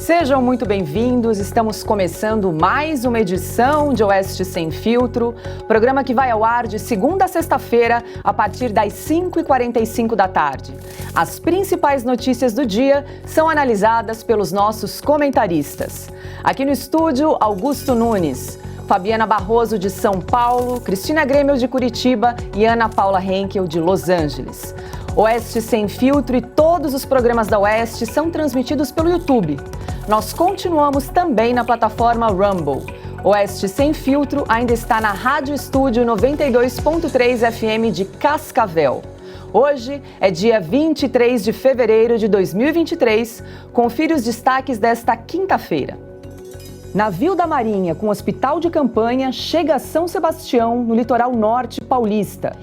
Sejam muito bem-vindos, estamos começando mais uma edição de Oeste Sem Filtro, programa que vai ao ar de segunda a sexta-feira, a partir das 5h45 da tarde. As principais notícias do dia são analisadas pelos nossos comentaristas. Aqui no estúdio, Augusto Nunes, Fabiana Barroso de São Paulo, Cristina Grêmio de Curitiba e Ana Paula Henkel de Los Angeles. Oeste Sem Filtro e todos os programas da Oeste são transmitidos pelo YouTube. Nós continuamos também na plataforma Rumble. Oeste Sem Filtro ainda está na Rádio Estúdio 92.3 FM de Cascavel. Hoje é dia 23 de fevereiro de 2023. Confira os destaques desta quinta-feira. Navio da Marinha com hospital de campanha chega a São Sebastião, no litoral norte paulista.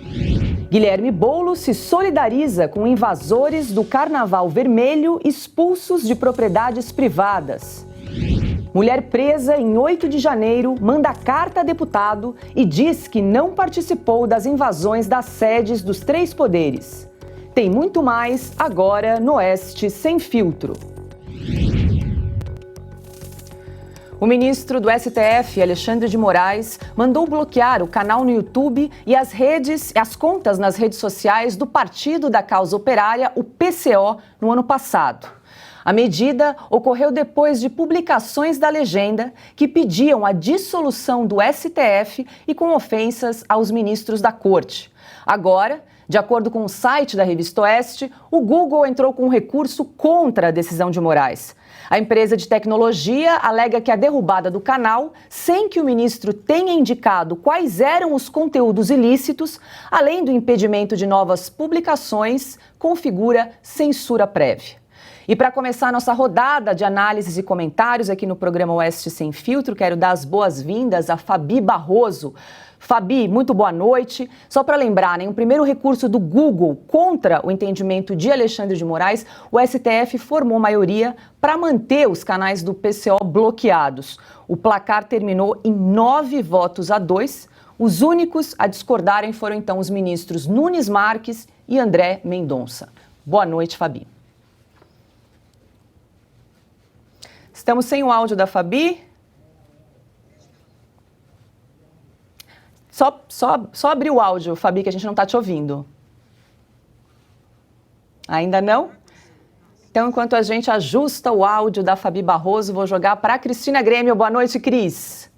Guilherme Boulos se solidariza com invasores do Carnaval Vermelho expulsos de propriedades privadas. Mulher presa em 8 de janeiro manda carta a deputado e diz que não participou das invasões das sedes dos três poderes. Tem muito mais agora no Oeste Sem Filtro. O ministro do STF, Alexandre de Moraes, mandou bloquear o canal no YouTube e as contas nas redes sociais do Partido da Causa Operária, o PCO, no ano passado. A medida ocorreu depois de publicações da legenda que pediam a dissolução do STF e com ofensas aos ministros da Corte. Agora, de acordo com o site da Revista Oeste, o Google entrou com um recurso contra a decisão de Moraes. A empresa de tecnologia alega que a derrubada do canal, sem que o ministro tenha indicado quais eram os conteúdos ilícitos, além do impedimento de novas publicações, configura censura prévia. E para começar a nossa rodada de análises e comentários aqui no programa Oeste Sem Filtro, quero dar as boas-vindas a Fabi Barroso. Fabi, muito boa noite. Só para lembrar, em um primeiro recurso do Google contra o entendimento de Alexandre de Moraes, o STF formou maioria para manter os canais do PCO bloqueados. O placar terminou em 9 votos a 2. Os únicos a discordarem foram então os ministros Nunes Marques e André Mendonça. Boa noite, Fabi. Estamos sem o áudio da Fabi. Só abrir o áudio, Fabi, que a gente não está te ouvindo. Ainda não? Então, enquanto a gente ajusta o áudio da Fabi Barroso, vou jogar para a Cristina Grêmio. Boa noite, Cris.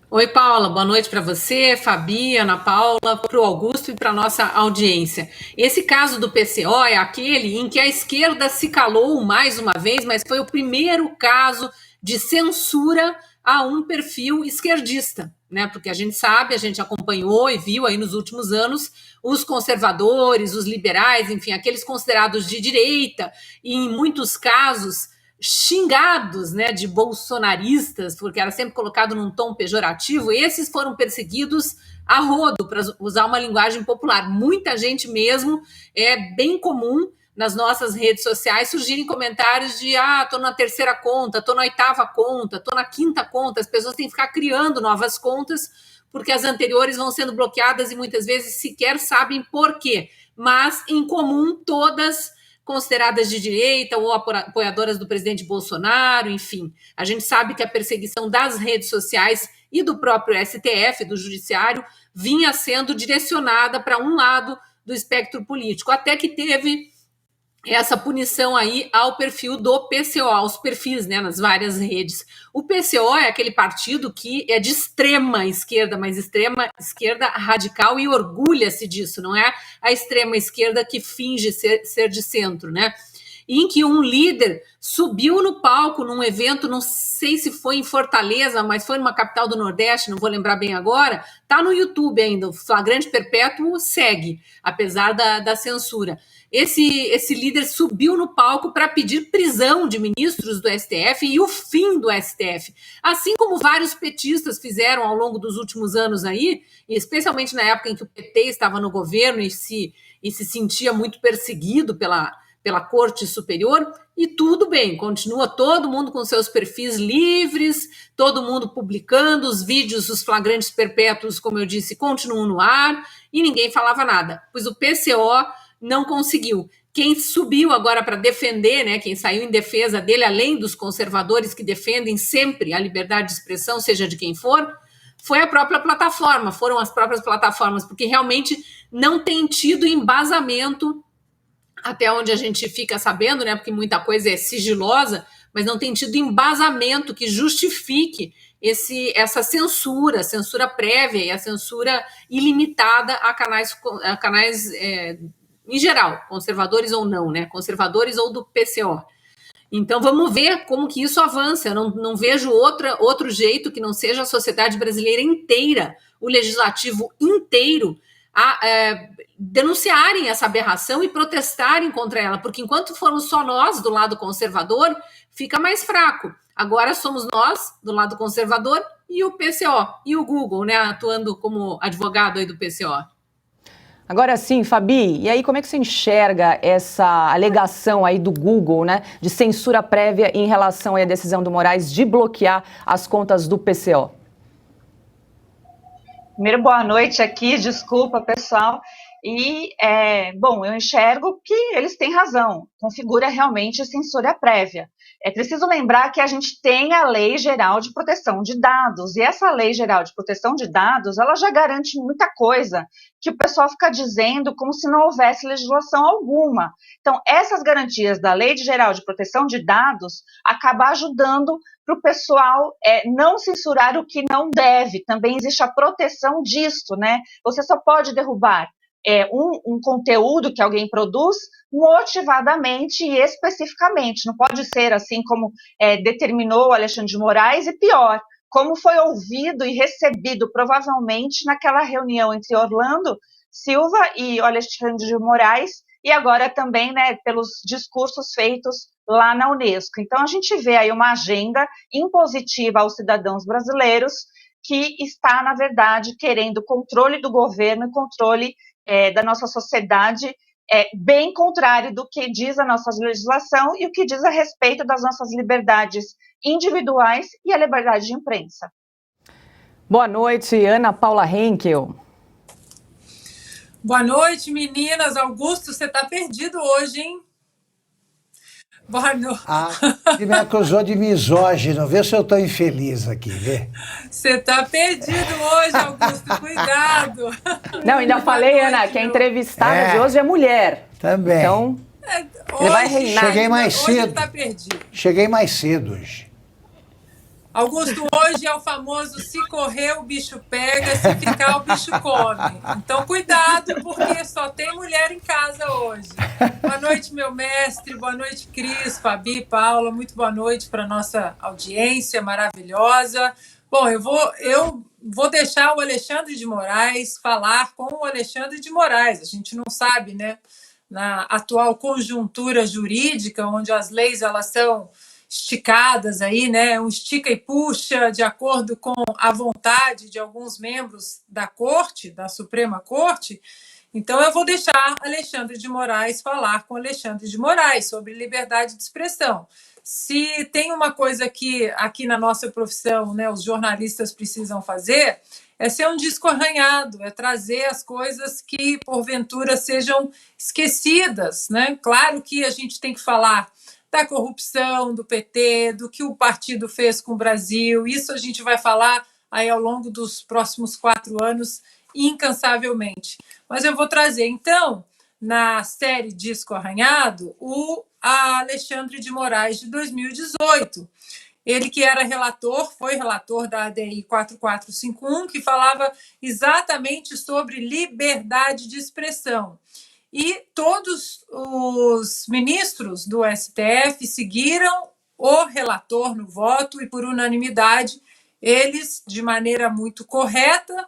Oi, Paula. Boa noite para você, Fabi, Ana Paula, para o Augusto e para a nossa audiência. Esse caso do PCO é aquele em que a esquerda se calou mais uma vez, mas foi o primeiro caso de censura a um perfil esquerdista, né? Porque a gente sabe, a gente acompanhou e viu aí nos últimos anos os conservadores, os liberais, enfim, aqueles considerados de direita e em muitos casos xingados, né, de bolsonaristas, porque era sempre colocado num tom pejorativo. Esses foram perseguidos a rodo, para usar uma linguagem popular. Muita gente mesmo, é bem comum nas nossas redes sociais surgirem comentários de tô na terceira conta, tô na oitava conta, tô na quinta conta. As pessoas têm que ficar criando novas contas porque as anteriores vão sendo bloqueadas e muitas vezes sequer sabem por quê. Mas, em comum, todas consideradas de direita ou apoiadoras do presidente Bolsonaro, enfim. A gente sabe que a perseguição das redes sociais e do próprio STF, do Judiciário, vinha sendo direcionada para um lado do espectro político, até que teve essa punição aí ao perfil do PCO, aos perfis, né, nas várias redes. O PCO é aquele partido que é de extrema esquerda, mas extrema esquerda radical, e orgulha-se disso, não é a extrema esquerda que finge ser de centro, né? Em que um líder subiu no palco num evento, não sei se foi em Fortaleza, mas foi numa capital do Nordeste, não vou lembrar bem agora, tá no YouTube ainda, o Flagrante Perpétuo segue, apesar da censura. Esse líder subiu no palco para pedir prisão de ministros do STF e o fim do STF. Assim como vários petistas fizeram ao longo dos últimos anos aí, especialmente na época em que o PT estava no governo e se sentia muito perseguido pela Corte Superior, e tudo bem, continua todo mundo com seus perfis livres, todo mundo publicando os vídeos, os flagrantes perpétuos, como eu disse, continuam no ar, e ninguém falava nada, pois o PCO não conseguiu. Quem subiu agora para defender, né, quem saiu em defesa dele, além dos conservadores que defendem sempre a liberdade de expressão, seja de quem for, foi a própria plataforma, foram as próprias plataformas, porque realmente não tem tido embasamento, até onde a gente fica sabendo, né, porque muita coisa é sigilosa, mas não tem tido embasamento que justifique essa censura prévia e a censura ilimitada a canais em geral, conservadores ou não, né? Conservadores ou do PCO. Então vamos ver como que isso avança. Eu não vejo outro jeito que não seja a sociedade brasileira inteira, o legislativo inteiro, denunciarem essa aberração e protestarem contra ela, porque enquanto formos só nós do lado conservador, fica mais fraco. Agora somos nós do lado conservador e o PCO, e o Google, né, atuando como advogado aí do PCO. Agora sim, Fabi, e aí como é que você enxerga essa alegação aí do Google, né, de censura prévia em relação à decisão do Moraes de bloquear as contas do PCO? Primeiro, boa noite aqui, desculpa, pessoal. E, bom, eu enxergo que eles têm razão, configura realmente censura prévia. É preciso lembrar que a gente tem a Lei Geral de Proteção de Dados, e essa Lei Geral de Proteção de Dados, ela já garante muita coisa, que o pessoal fica dizendo como se não houvesse legislação alguma. Então, essas garantias da Lei Geral de Proteção de Dados acabam ajudando para o pessoal não censurar o que não deve. Também existe a proteção disso, né? Você só pode derrubar um conteúdo que alguém produz motivadamente e especificamente. Não pode ser assim como determinou Alexandre de Moraes, e pior, como foi ouvido e recebido provavelmente naquela reunião entre Orlando Silva e Alexandre de Moraes, e agora também, né, pelos discursos feitos lá na Unesco. Então, a gente vê aí uma agenda impositiva aos cidadãos brasileiros que está, na verdade, querendo controle do governo e controle da nossa sociedade, bem contrário do que diz a nossa legislação e o que diz a respeito das nossas liberdades individuais e a liberdade de imprensa. Boa noite, Ana Paula Henkel. Boa noite, meninas. Augusto, você está perdido hoje, hein? Boa noite. Ele me acusou de misógino. Vê se eu estou infeliz aqui, vê. Você está perdido hoje, Augusto. Cuidado. Não, ainda falei, noite, Ana, que a entrevistada de hoje é mulher. Também. Então, ele vai reinar. Cheguei mais cedo. Hoje tá perdido. Cheguei mais cedo hoje. Augusto, hoje é o famoso se correr o bicho pega, se ficar o bicho come. Então, cuidado, porque só tem mulher em casa hoje. Boa noite, meu mestre. Boa noite, Cris, Fabi, Paula. Muito boa noite para nossa audiência maravilhosa. Bom, eu vou deixar o Alexandre de Moraes falar com o Alexandre de Moraes. A gente não sabe, né? Na atual conjuntura jurídica, onde as leis elas são esticadas aí, né? Um estica e puxa de acordo com a vontade de alguns membros da Corte, da Suprema Corte. Então, eu vou deixar Alexandre de Moraes falar com Alexandre de Moraes sobre liberdade de expressão. Se tem uma coisa que aqui na nossa profissão, né, os jornalistas precisam fazer, é ser um disco arranhado, é trazer as coisas que, porventura, sejam esquecidas, né? Claro que a gente tem que falar da corrupção do PT, do que o partido fez com o Brasil. Isso a gente vai falar aí ao longo dos próximos 4 anos, incansavelmente. Mas eu vou trazer, então, na série Disco Arranhado, o Alexandre de Moraes, de 2018. Ele que era relator, foi relator da ADI 4451, que falava exatamente sobre liberdade de expressão. E todos os ministros do STF seguiram o relator no voto e, por unanimidade, eles, de maneira muito correta,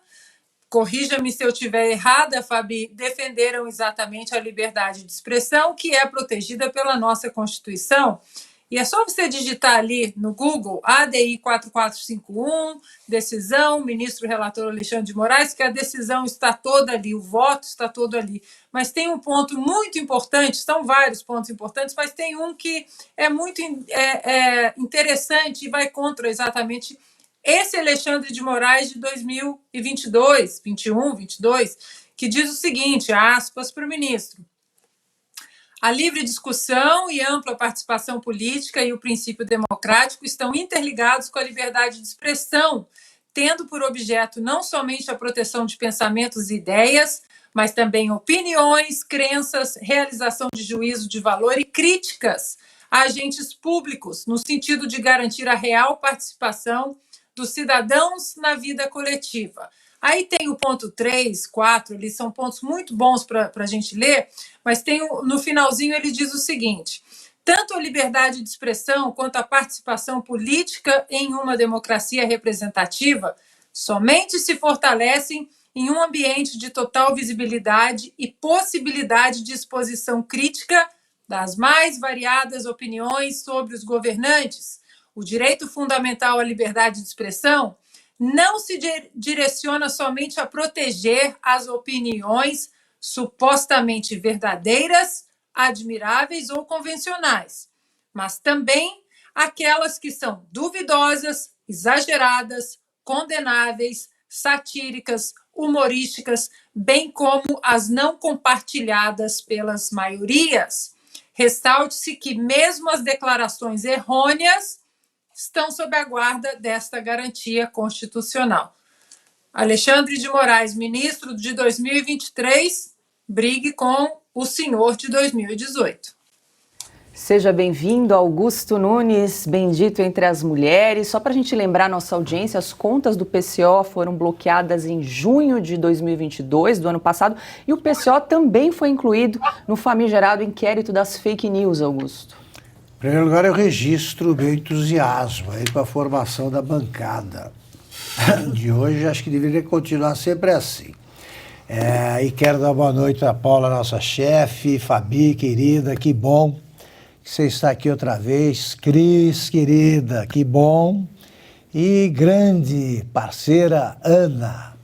corrija-me se eu estiver errada, Fabi, defenderam exatamente a liberdade de expressão, que é protegida pela nossa Constituição. E é só você digitar ali no Google ADI 4451, decisão, ministro relator Alexandre de Moraes, que a decisão está toda ali, o voto está todo ali. Mas tem um ponto muito importante, são vários pontos importantes, mas tem um que é muito interessante e vai contra exatamente esse Alexandre de Moraes de 2022, 21, 22, que diz o seguinte, aspas para o ministro: A livre discussão e ampla participação política e o princípio democrático estão interligados com a liberdade de expressão, tendo por objeto não somente a proteção de pensamentos e ideias, mas também opiniões, crenças, realização de juízo de valor e críticas a agentes públicos, no sentido de garantir a real participação dos cidadãos na vida coletiva. Aí tem o ponto 3, 4, eles são pontos muito bons para a gente ler, mas no finalzinho ele diz o seguinte: tanto a liberdade de expressão quanto a participação política em uma democracia representativa somente se fortalecem em um ambiente de total visibilidade e possibilidade de exposição crítica das mais variadas opiniões sobre os governantes. O direito fundamental à liberdade de expressão não se direciona somente a proteger as opiniões supostamente verdadeiras, admiráveis ou convencionais, mas também aquelas que são duvidosas, exageradas, condenáveis, satíricas, humorísticas, bem como as não compartilhadas pelas maiorias. Ressalte-se que mesmo as declarações errôneas estão sob a guarda desta garantia constitucional. Alexandre de Moraes, ministro de 2023, brigue com o senhor de 2018. Seja bem-vindo, Augusto Nunes, bendito entre as mulheres. Só para a gente lembrar nossa audiência, as contas do PCO foram bloqueadas em junho de 2022, do ano passado, e o PCO também foi incluído no famigerado inquérito das fake news, Augusto. Em primeiro lugar, eu registro o meu entusiasmo aí para a formação da bancada de hoje. Acho que deveria continuar sempre assim. E quero dar boa noite a Paula, nossa chefe, Fabi, querida, que bom que você está aqui outra vez. Cris, querida, que bom. E grande parceira Ana.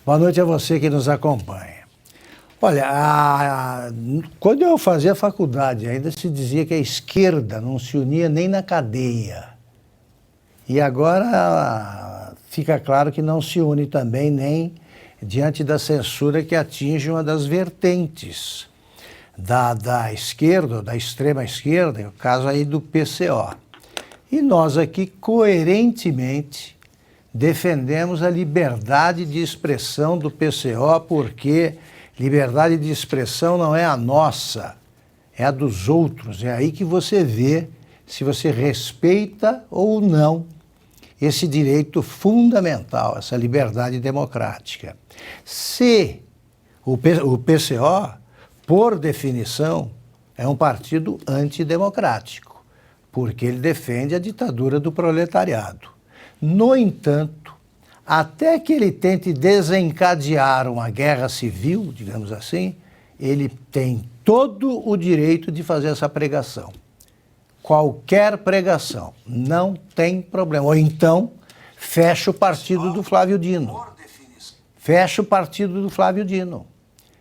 Boa noite a você que nos acompanha. Olha, quando eu fazia faculdade, ainda se dizia que a esquerda não se unia nem na cadeia. E agora fica claro que não se une também nem diante da censura que atinge uma das vertentes da esquerda, da extrema esquerda, no caso aí do PCO. E nós aqui, coerentemente, defendemos a liberdade de expressão do PCO, porque liberdade de expressão não é a nossa, é a dos outros. É aí que você vê se você respeita ou não esse direito fundamental, essa liberdade democrática. Se o PCO, por definição, é um partido antidemocrático, porque ele defende a ditadura do proletariado. No entanto, até que ele tente desencadear uma guerra civil, digamos assim, ele tem todo o direito de fazer essa pregação. Qualquer pregação, não tem problema. Ou então, fecha o partido do Flávio Dino. Fecha o partido do Flávio Dino,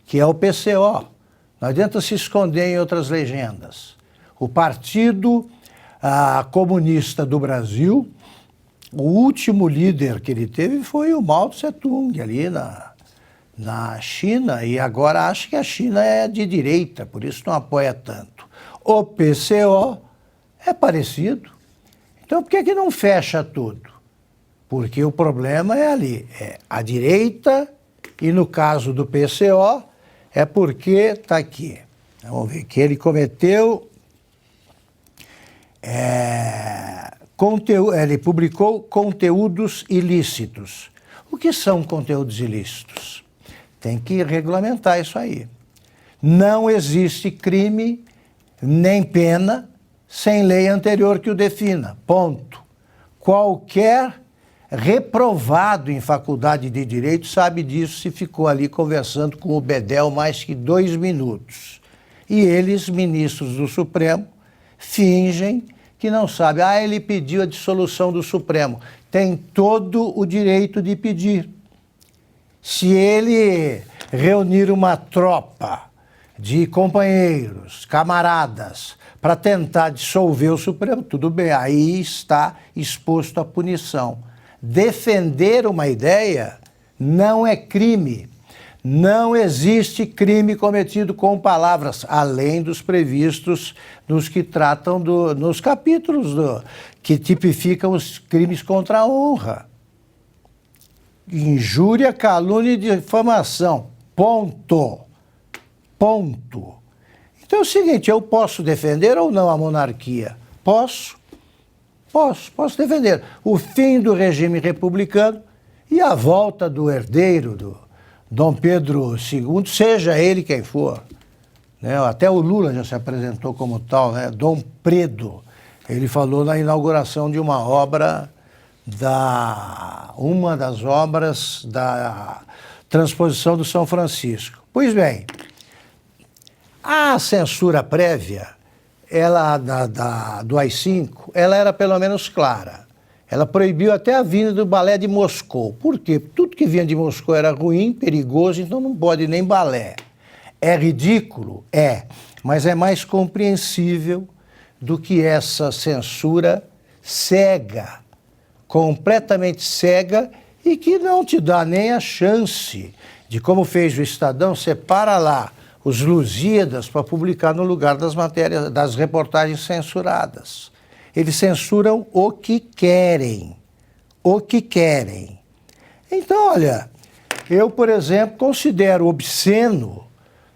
que é o PCO. Não adianta se esconder em outras legendas. O Partido Comunista do Brasil, o último líder que ele teve foi o Mao Tse-tung, ali na China, e agora acha que a China é de direita, por isso não apoia tanto. O PCO é parecido. Então, por que não fecha tudo? Porque o problema é ali, é a direita, e no caso do PCO, é porque está aqui. Vamos ver que ele cometeu... ele publicou conteúdos ilícitos. O que são conteúdos ilícitos? Tem que regulamentar isso aí. Não existe crime nem pena sem lei anterior que o defina. Ponto. Qualquer reprovado em faculdade de Direito sabe disso se ficou ali conversando com o Bedel mais que 2 minutos. E eles, ministros do Supremo, fingem que não sabe. Ele pediu a dissolução do Supremo. Tem todo o direito de pedir. Se ele reunir uma tropa de companheiros, camaradas, para tentar dissolver o Supremo, tudo bem, aí está exposto à punição. Defender uma ideia não é crime. Não existe crime cometido com palavras, além dos previstos nos que tratam nos capítulos que tipificam os crimes contra a honra. Injúria, calúnia e difamação. Ponto. Ponto. Então é o seguinte, eu posso defender ou não a monarquia? Posso defender o fim do regime republicano e a volta do herdeiro do Dom Pedro II, seja ele quem for, né? Até o Lula já se apresentou como tal, né? Dom Predo. Ele falou na inauguração de uma obra uma das obras da transposição do São Francisco. Pois bem, a censura prévia, ela do AI-5, ela era pelo menos clara. Ela proibiu até a vinda do balé de Moscou. Por quê? Tudo que vinha de Moscou era ruim, perigoso, então não pode nem balé. É ridículo? É, mas é mais compreensível do que essa censura cega, completamente cega e que não te dá nem a chance de, como fez o Estadão, separa lá os Lusíadas para publicar no lugar das matérias, das reportagens censuradas. Eles censuram o que querem. O que querem. Então, olha, eu, por exemplo, considero obsceno,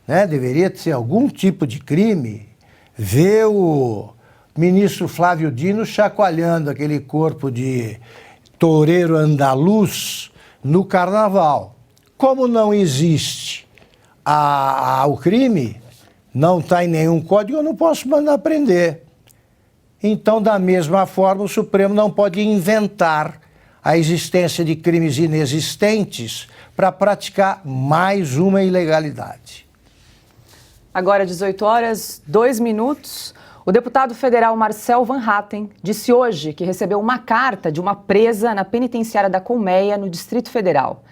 né, deveria ser algum tipo de crime, ver o ministro Flávio Dino chacoalhando aquele corpo de toureiro andaluz no carnaval. Como não existe o crime, não está em nenhum código, eu não posso mandar prender. Então, da mesma forma, o Supremo não pode inventar a existência de crimes inexistentes para praticar mais uma ilegalidade. Agora, 18 horas, 2 minutos. O deputado federal Marcel Van Hatten disse hoje que recebeu uma carta de uma presa na penitenciária da Colmeia, no Distrito Federal.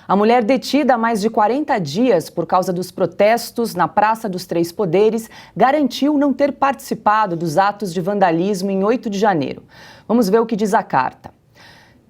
A mulher, detida há mais de 40 dias por causa dos protestos na Praça dos Três Poderes, garantiu não ter participado dos atos de vandalismo em 8 de janeiro. Vamos ver o que diz a carta.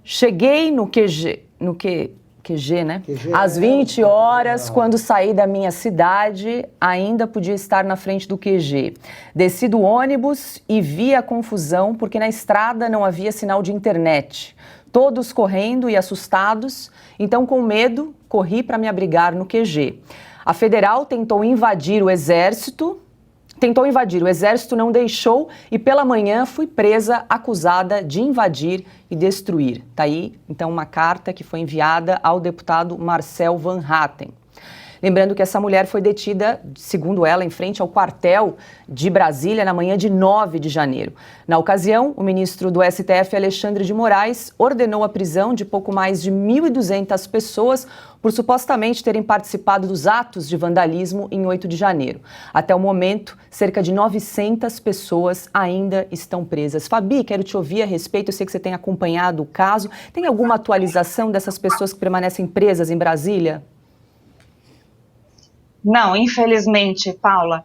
Cheguei no QG, né? Às 20 horas, quando saí da minha cidade, ainda podia estar na frente do QG. Desci do ônibus e vi a confusão porque na estrada não havia sinal de internet. Todos correndo e assustados, então com medo, corri para me abrigar no QG. A federal tentou invadir o exército não deixou e pela manhã fui presa, acusada de invadir e destruir. Tá aí, então, uma carta que foi enviada ao deputado Marcel Van Hatten. Lembrando que essa mulher foi detida, segundo ela, em frente ao quartel de Brasília na manhã de 9 de janeiro. Na ocasião, o ministro do STF, Alexandre de Moraes, ordenou a prisão de pouco mais de 1.200 pessoas por supostamente terem participado dos atos de vandalismo em 8 de janeiro. Até o momento, cerca de 900 pessoas ainda estão presas. Fabi, quero te ouvir a respeito, eu sei que você tem acompanhado o caso. Tem alguma atualização dessas pessoas que permanecem presas em Brasília? Não, infelizmente, Paula,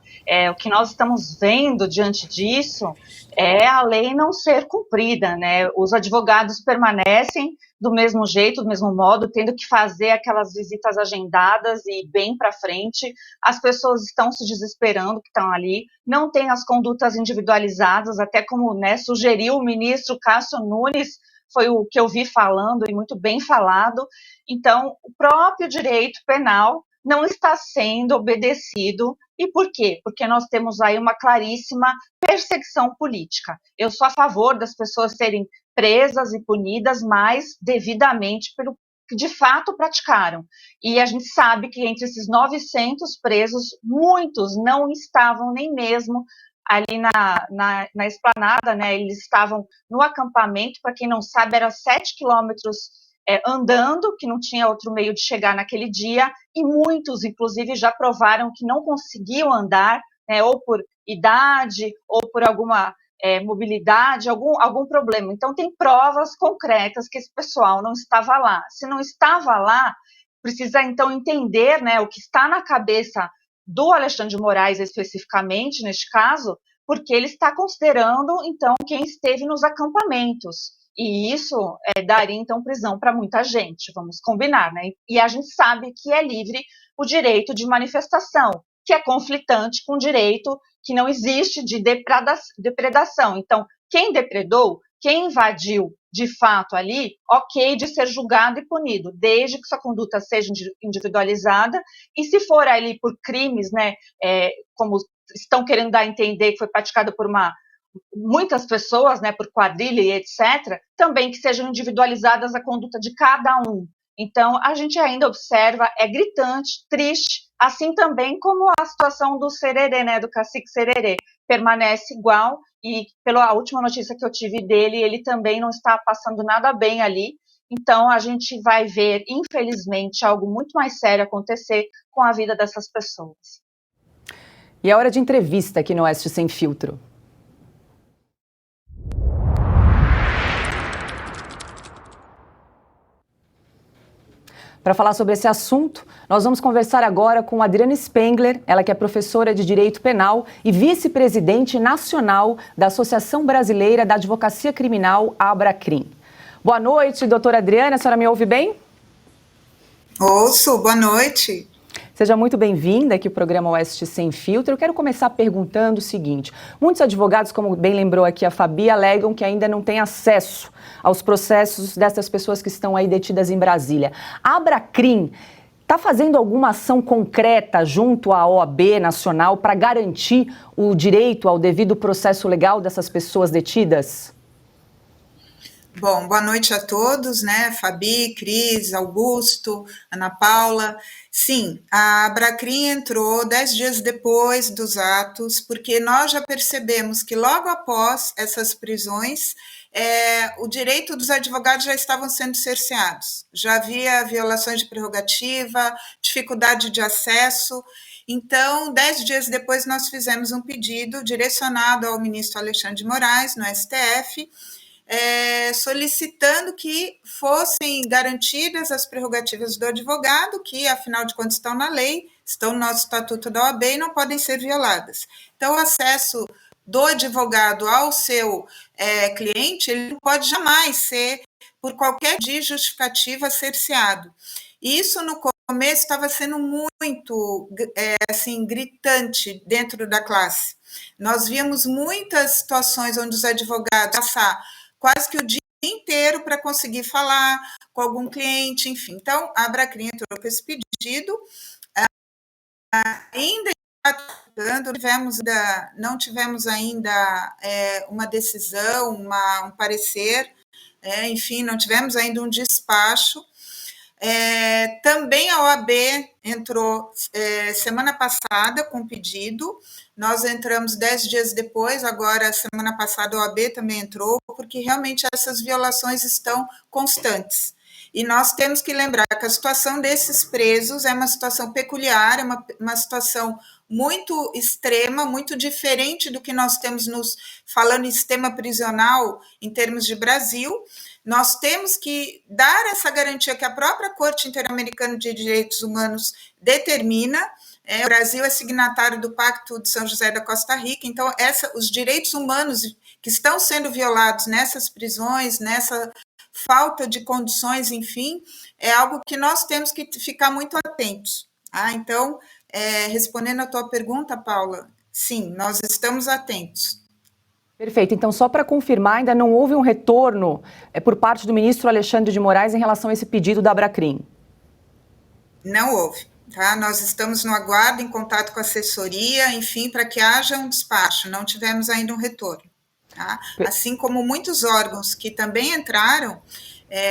o que nós estamos vendo diante disso é a lei não ser cumprida, né? Os advogados permanecem do mesmo jeito, do mesmo modo, tendo que fazer aquelas visitas agendadas e bem para frente. As pessoas estão se desesperando que estão ali, não tem as condutas individualizadas, até como, né, sugeriu o ministro Cássio Nunes, foi o que eu vi falando e muito bem falado. Então, o próprio direito penal não está sendo obedecido. E por quê? Porque nós temos aí uma claríssima perseguição política. Eu sou a favor das pessoas serem presas e punidas, mas devidamente pelo que de fato praticaram. E a gente sabe que entre esses 900 presos, muitos não estavam nem mesmo ali na esplanada, né? Eles estavam no acampamento, para quem não sabe, era 7 quilômetros andando, que não tinha outro meio de chegar naquele dia, e muitos, inclusive, já provaram que não conseguiam andar, né, ou por idade, ou por alguma mobilidade, algum problema. Então, tem provas concretas que esse pessoal não estava lá. Se não estava lá, precisa, então, entender, né, o que está na cabeça do Alexandre de Moraes, especificamente, neste caso, porque ele está considerando, então, quem esteve nos acampamentos. E isso daria, então, prisão para muita gente, vamos combinar, né? E a gente sabe que é livre o direito de manifestação, que é conflitante com o direito que não existe de depredação. Então, quem depredou, quem invadiu de fato ali, ok de ser julgado e punido, desde que sua conduta seja individualizada, e se for ali por crimes, né, como estão querendo dar a entender que foi praticado por muitas pessoas, né, por quadrilha e etc., também que sejam individualizadas a conduta de cada um. Então, a gente ainda observa, é gritante, triste, assim também como a situação do Sererê, né, do cacique Sererê, permanece igual, e pela última notícia que eu tive dele, ele também não está passando nada bem ali. Então, a gente vai ver, infelizmente, algo muito mais sério acontecer com a vida dessas pessoas. E é hora de entrevista aqui no Oeste Sem Filtro. Para falar sobre esse assunto, nós vamos conversar agora com Adriana Spengler, ela que é professora de Direito Penal e vice-presidente nacional da Associação Brasileira da Advocacia Criminal, Abracrim. Boa noite, doutora Adriana, a senhora me ouve bem? Ouço, boa noite. Seja muito bem-vinda aqui ao programa Oeste Sem Filtro. Eu quero começar perguntando o seguinte: muitos advogados, como bem lembrou aqui a Fabi, alegam que ainda não têm acesso aos processos dessas pessoas que estão aí detidas em Brasília. A Abracrim está fazendo alguma ação concreta junto à OAB Nacional para garantir o direito ao devido processo legal dessas pessoas detidas? Bom, boa noite a todos, né? Fabi, Cris, Augusto, Ana Paula. Sim, a Abracrim entrou 10 dias depois dos atos, porque nós já percebemos que logo após essas prisões, o direito dos advogados já estavam sendo cerceados. Já havia violações de prerrogativa, dificuldade de acesso. Então, 10 dias depois, nós fizemos um pedido direcionado ao ministro Alexandre de Moraes, no STF, solicitando que fossem garantidas as prerrogativas do advogado, que, afinal de contas, estão na lei, estão no nosso Estatuto da OAB e não podem ser violadas. Então, o acesso do advogado ao seu cliente, ele não pode jamais ser, por qualquer justificativa, cerceado. Isso, no começo, estava sendo muito assim, gritante dentro da classe. Nós víamos muitas situações onde os advogados passaram quase que o dia inteiro para conseguir falar com algum cliente, enfim. Então, a Abracrim entrou com esse pedido, ainda não tivemos ainda uma decisão, um parecer, enfim, não tivemos ainda um despacho. Também a OAB entrou semana passada com pedido, nós entramos 10 dias depois, agora, semana passada, a OAB também entrou, porque realmente essas violações estão constantes. E nós temos que lembrar que a situação desses presos é uma situação peculiar, é uma situação muito extrema, muito diferente do que nós temos falando em sistema prisional em termos de Brasil. Nós temos que dar essa garantia que a própria Corte Interamericana de Direitos Humanos determina. O Brasil é signatário do Pacto de São José da Costa Rica, então os direitos humanos que estão sendo violados nessas prisões, nessa falta de condições, enfim, é algo que nós temos que ficar muito atentos. Então, respondendo a tua pergunta, Paula, sim, nós estamos atentos. Perfeito. Então, só para confirmar, ainda não houve um retorno por parte do ministro Alexandre de Moraes em relação a esse pedido da Abracrim? Não houve. Tá? Nós estamos no aguardo, em contato com a assessoria, enfim, para que haja um despacho. Não tivemos ainda um retorno. Tá? Assim como muitos órgãos que também entraram,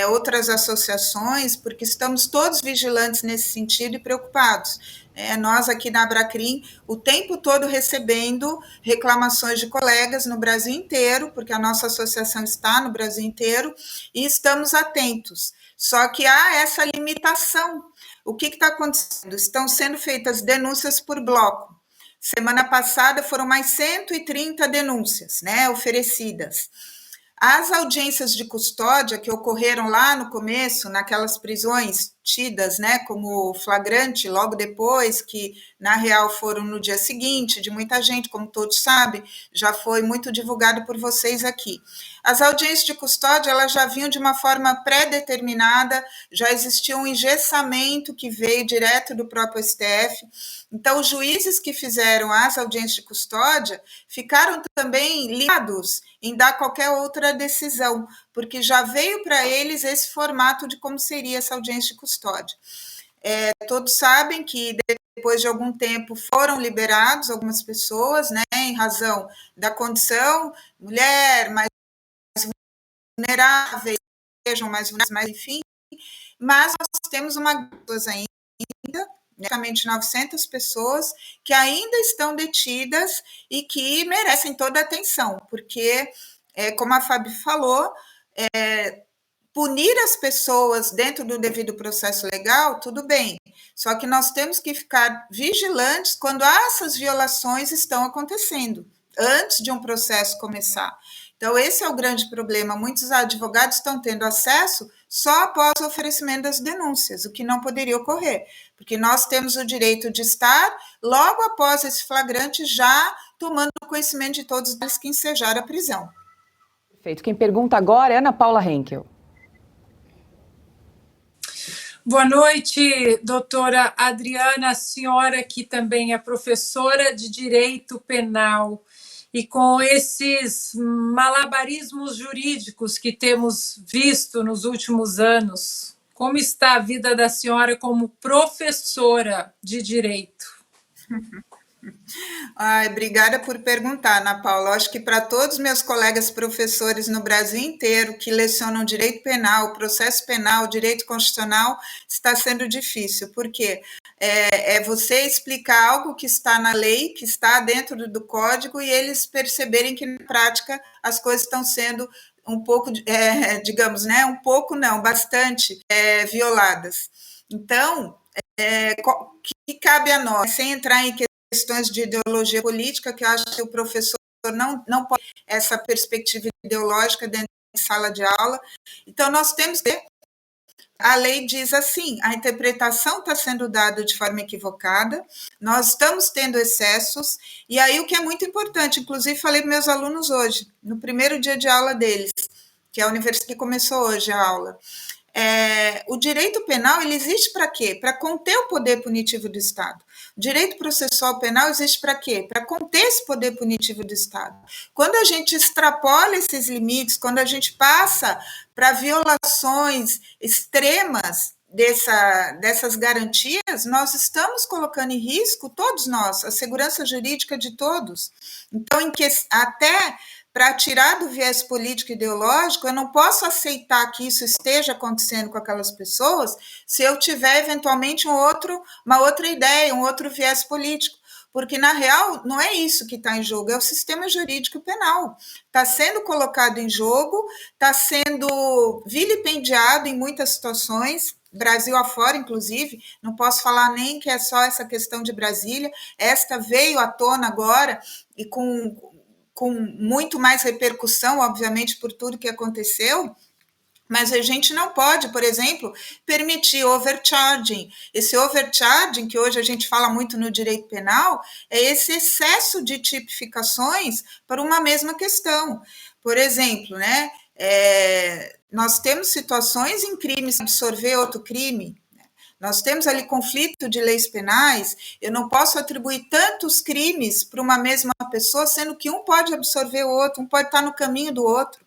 outras associações, porque estamos todos vigilantes nesse sentido e preocupados. Nós aqui na Abracrim, o tempo todo recebendo reclamações de colegas no Brasil inteiro, porque a nossa associação está no Brasil inteiro, e estamos atentos. Só que há essa limitação. O que está acontecendo? Estão sendo feitas denúncias por bloco. Semana passada foram mais 130 denúncias, né, oferecidas. As audiências de custódia que ocorreram lá no começo, naquelas prisões tidas, né, como flagrante logo depois, que na real foram no dia seguinte, de muita gente, como todos sabem, já foi muito divulgado por vocês aqui. As audiências de custódia, elas já vinham de uma forma pré-determinada, já existia um engessamento que veio direto do próprio STF. Então, os juízes que fizeram as audiências de custódia ficaram também ligados em dar qualquer outra decisão, porque já veio para eles esse formato de como seria essa audiência de custódia. Todos sabem que depois de algum tempo foram liberados algumas pessoas, né, em razão da condição, mulher, mais vulneráveis, sejam mais vulneráveis, enfim, mas nós temos uma coisa ainda, praticamente 900 pessoas que ainda estão detidas e que merecem toda a atenção, porque, como a Fabi falou, punir as pessoas dentro do devido processo legal, tudo bem, só que nós temos que ficar vigilantes quando essas violações estão acontecendo, antes de um processo começar. Então, esse é o grande problema. Muitos advogados estão tendo acesso só após o oferecimento das denúncias, o que não poderia ocorrer, porque nós temos o direito de estar, logo após esse flagrante, já tomando conhecimento de todos eles que ensejaram a prisão. Perfeito. Quem pergunta agora é Ana Paula Henkel. Boa noite, doutora Adriana, a senhora que também é professora de Direito Penal. E com esses malabarismos jurídicos que temos visto nos últimos anos, como está a vida da senhora como professora de direito? Obrigada por perguntar, Ana Paula. Acho que para todos os meus colegas professores no Brasil inteiro que lecionam direito penal, processo penal, direito constitucional, está sendo difícil, porque é você explicar algo que está na lei, que está dentro do código, e eles perceberem que, na prática, as coisas estão sendo um pouco, digamos, né, um pouco não, bastante violadas. Então, o que cabe a nós, sem entrar em questões de ideologia política, que eu acho que o professor não pode ter essa perspectiva ideológica dentro de sala de aula. Então, nós temos que... A lei diz assim, a interpretação está sendo dada de forma equivocada, nós estamos tendo excessos, e aí o que é muito importante, inclusive falei para meus alunos hoje, no primeiro dia de aula deles, que é a universidade que começou hoje a aula, o direito penal, ele existe para quê? Para conter o poder punitivo do Estado. O direito processual penal existe para quê? Para conter esse poder punitivo do Estado. Quando a gente extrapola esses limites, quando a gente passa para violações extremas dessas garantias, nós estamos colocando em risco, todos nós, a segurança jurídica de todos. Então, até... para tirar do viés político e ideológico, eu não posso aceitar que isso esteja acontecendo com aquelas pessoas se eu tiver, eventualmente, uma outra ideia, um outro viés político. Porque, na real, não é isso que está em jogo, é o sistema jurídico penal. Está sendo colocado em jogo, está sendo vilipendiado em muitas situações, Brasil afora, inclusive, não posso falar nem que é só essa questão de Brasília, esta veio à tona agora e com muito mais repercussão, obviamente, por tudo que aconteceu, mas a gente não pode, por exemplo, permitir overcharging. Esse overcharging, que hoje a gente fala muito no direito penal, é esse excesso de tipificações para uma mesma questão. Por exemplo, né, nós temos situações em crimes absorver outro crime. Nós temos ali conflito de leis penais, eu não posso atribuir tantos crimes para uma mesma pessoa, sendo que um pode absorver o outro, um pode estar no caminho do outro.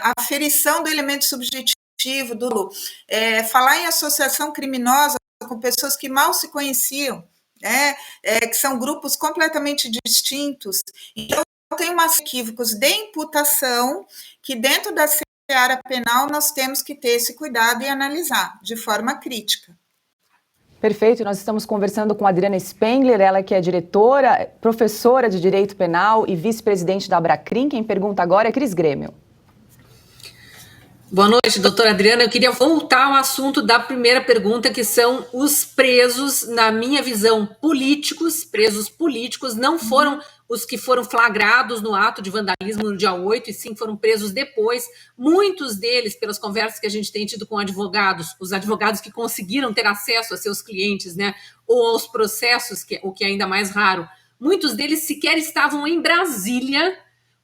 A aferição do elemento subjetivo, falar em associação criminosa com pessoas que mal se conheciam, que são grupos completamente distintos. Então, tem umas equívocos de imputação que dentro da área penal, nós temos que ter esse cuidado e analisar de forma crítica. Perfeito, nós estamos conversando com a Adriana Spengler, ela que é diretora, professora de Direito Penal e vice-presidente da Abracrim. Quem pergunta agora é Cris Grêmio. Boa noite, doutora Adriana. Eu queria voltar ao assunto da primeira pergunta, que são os presos, na minha visão, presos políticos, não foram os que foram flagrados no ato de vandalismo no dia 8, e sim foram presos depois. Muitos deles, pelas conversas que a gente tem tido com advogados, os advogados que conseguiram ter acesso a seus clientes, né, ou aos processos, o que é ainda mais raro, muitos deles sequer estavam em Brasília.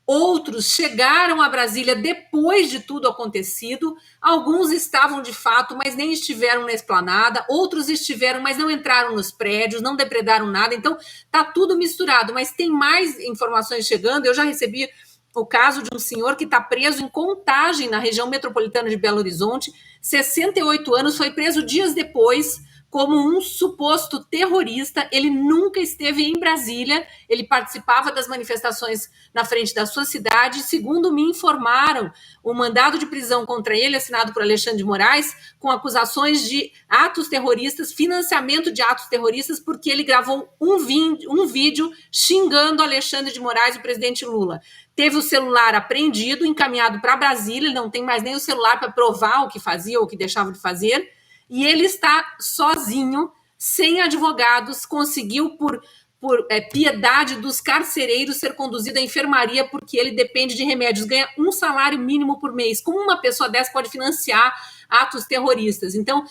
Outros chegaram a Brasília depois de tudo acontecido. Alguns estavam de fato, mas nem estiveram na esplanada. Outros estiveram, mas não entraram nos prédios, não depredaram nada. Então, tá tudo misturado. Mas tem mais informações chegando. Eu já recebi o caso de um senhor que está preso em Contagem, na região metropolitana de Belo Horizonte. 68 anos, foi preso dias depois como um suposto terrorista. Ele nunca esteve em Brasília, ele participava das manifestações na frente da sua cidade. Segundo me informaram, o mandado de prisão contra ele, assinado por Alexandre de Moraes, com acusações de atos terroristas, financiamento de atos terroristas, porque ele gravou um vídeo xingando Alexandre de Moraes, o presidente Lula. Teve o celular apreendido, encaminhado para Brasília, ele não tem mais nem o celular para provar o que fazia ou o que deixava de fazer, e ele está sozinho, sem advogados, conseguiu, por piedade dos carcereiros, ser conduzido à enfermaria, porque ele depende de remédios, ganha um salário mínimo por mês. Como uma pessoa dessa pode financiar atos terroristas? Então,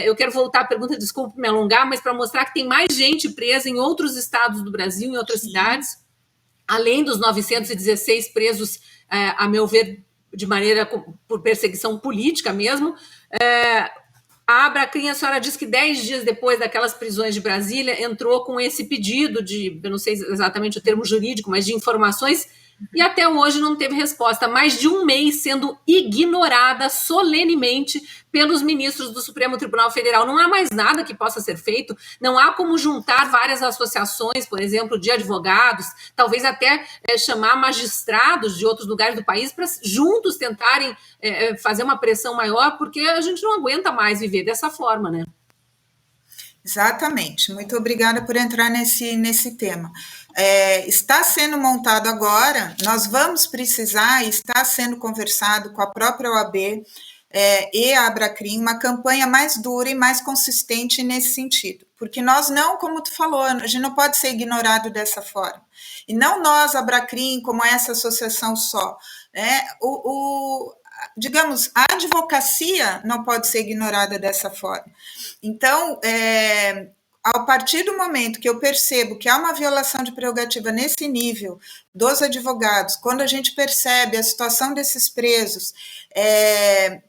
eu quero voltar à pergunta, desculpe me alongar, mas para mostrar que tem mais gente presa em outros estados do Brasil, em outras cidades, além dos 916 presos, a meu ver, de maneira por perseguição política mesmo. A Abracrim, a senhora diz que 10 dias depois daquelas prisões de Brasília, entrou com esse pedido de, eu não sei exatamente o termo jurídico, mas de informações, e até hoje não teve resposta. Mais de um mês sendo ignorada solenemente pelos ministros do Supremo Tribunal Federal. Não há mais nada que possa ser feito, não há como juntar várias associações, por exemplo, de advogados, talvez até chamar magistrados de outros lugares do país para juntos tentarem fazer uma pressão maior, porque a gente não aguenta mais viver dessa forma, né? Exatamente, muito obrigada por entrar nesse tema. Está sendo montado agora, nós vamos precisar, está sendo conversado com a própria OAB e a Abracrim, uma campanha mais dura e mais consistente nesse sentido, porque nós não, como tu falou, a gente não pode ser ignorado dessa forma, e não nós, Abracrim, como essa associação só, né? Digamos, a advocacia não pode ser ignorada dessa forma. Então, a partir do momento que eu percebo que há uma violação de prerrogativa nesse nível dos advogados, quando a gente percebe a situação desses presos,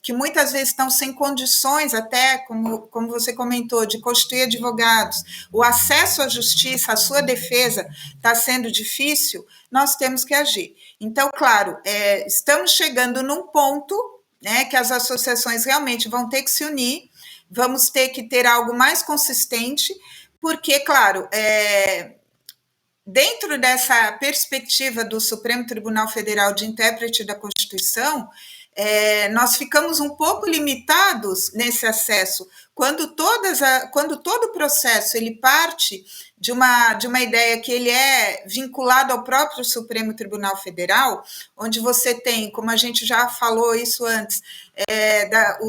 que muitas vezes estão sem condições, até como você comentou, de constituir advogados, o acesso à justiça, à sua defesa, está sendo difícil, nós temos que agir. Então, claro, estamos chegando num ponto, né, que as associações realmente vão ter que se unir, vamos ter que ter algo mais consistente, porque, claro, dentro dessa perspectiva do Supremo Tribunal Federal de intérprete da Constituição, nós ficamos um pouco limitados nesse acesso, quando todo o processo ele parte de uma ideia que ele é vinculado ao próprio Supremo Tribunal Federal, onde você tem, como a gente já falou isso antes,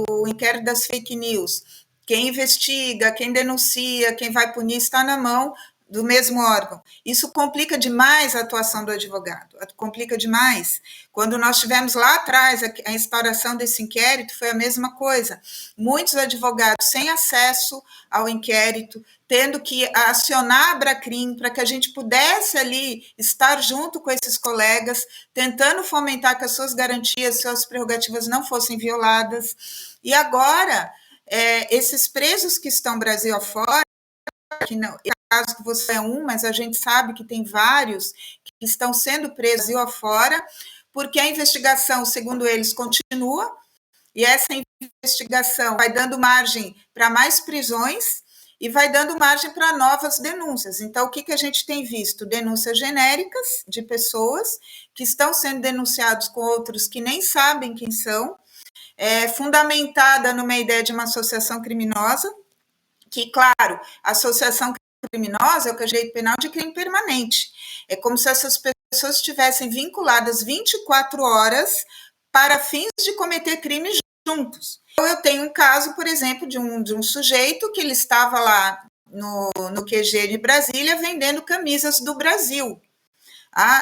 o inquérito das fake news, quem investiga, quem denuncia, quem vai punir está na mão do mesmo órgão. Isso complica demais a atuação do advogado, complica demais. Quando nós tivemos lá atrás a instauração desse inquérito, foi a mesma coisa. Muitos advogados sem acesso ao inquérito, tendo que acionar a Abracrim para que a gente pudesse ali estar junto com esses colegas, tentando fomentar que as suas garantias, suas prerrogativas não fossem violadas. E agora, esses presos que estão Brasil afora, que não, caso que você é um, mas a gente sabe que tem vários que estão sendo presos Brasil afora, porque a investigação, segundo eles, continua, e essa investigação vai dando margem para mais prisões e vai dando margem para novas denúncias. Então, o que a gente tem visto? Denúncias genéricas de pessoas que estão sendo denunciados com outros que nem sabem quem são, fundamentada numa ideia de uma associação criminosa, que, claro, a associação criminosa é o que é o direito penal de crime permanente. É como se essas pessoas estivessem vinculadas 24 horas para fins de cometer crimes juntos. Eu tenho um caso, por exemplo, de um sujeito que ele estava lá no QG de Brasília vendendo camisas do Brasil.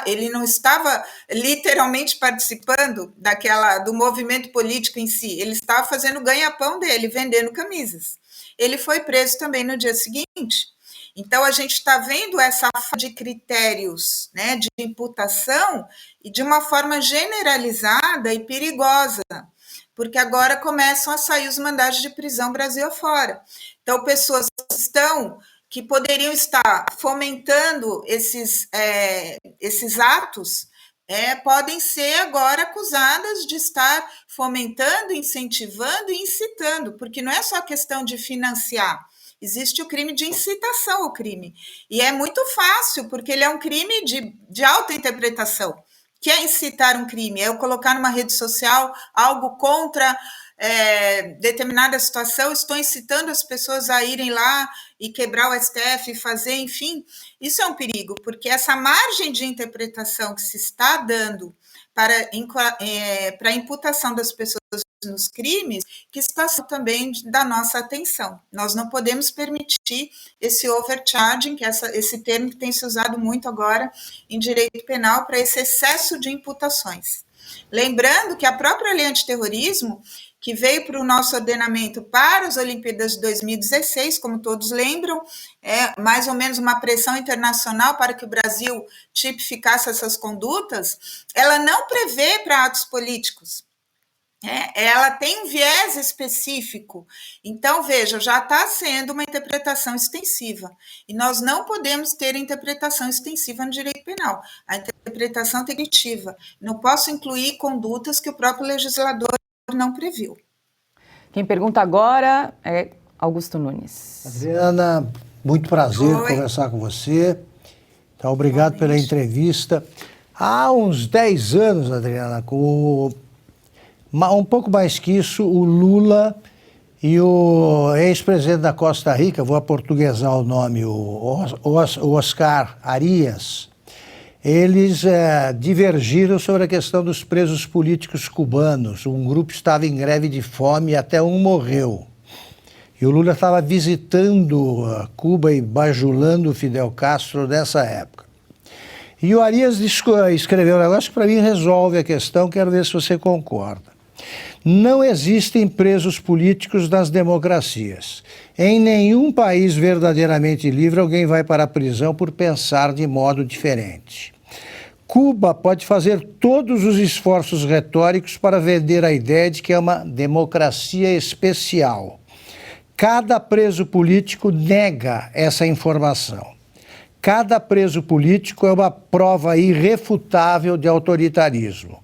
Ele não estava literalmente participando do movimento político em si, ele estava fazendo o ganha-pão dele, vendendo camisas. Ele foi preso também no dia seguinte. Então, a gente está vendo essa falta de critérios, né, de imputação e de uma forma generalizada e perigosa, porque agora começam a sair os mandados de prisão Brasil afora. Então, pessoas que poderiam estar fomentando esses atos, podem ser agora acusadas de estar fomentando, incentivando e incitando, porque não é só questão de financiar, existe o crime de incitação ao crime, e é muito fácil, porque ele é um crime de alta interpretação. Que é incitar um crime? É eu colocar numa rede social algo contra determinada situação, estou incitando as pessoas a irem lá e quebrar o STF, fazer, enfim, isso é um perigo, porque essa margem de interpretação que se está dando para a imputação das pessoas nos crimes, que está também da nossa atenção. Nós não podemos permitir esse overcharging, que esse termo que tem se usado muito agora em direito penal, para esse excesso de imputações. Lembrando que a própria lei antiterrorismo, que veio para o nosso ordenamento para as Olimpíadas de 2016, como todos lembram, mais ou menos uma pressão internacional para que o Brasil tipificasse essas condutas, ela não prevê para atos políticos. Ela tem um viés específico. Então, veja, já está sendo uma interpretação extensiva. E nós não podemos ter interpretação extensiva no direito penal. A interpretação tem objetiva. Não posso incluir condutas que o próprio legislador não previu. Quem pergunta agora é Augusto Nunes. Adriana, muito prazer conversar com você. Então, obrigado pela entrevista. Há uns 10 anos, Adriana, um pouco mais que isso, o Lula e o ex-presidente da Costa Rica, vou aportuguesar o nome, o Oscar Arias, eles divergiram sobre a questão dos presos políticos cubanos. Um grupo estava em greve de fome e até um morreu. E o Lula estava visitando Cuba e bajulando o Fidel Castro nessa época. E o Arias escreveu um negócio que para mim resolve a questão, quero ver se você concorda. Não existem presos políticos nas democracias. Em nenhum país verdadeiramente livre alguém vai para a prisão por pensar de modo diferente. Cuba pode fazer todos os esforços retóricos para vender a ideia de que é uma democracia especial. Cada preso político nega essa informação. Cada preso político é uma prova irrefutável de autoritarismo.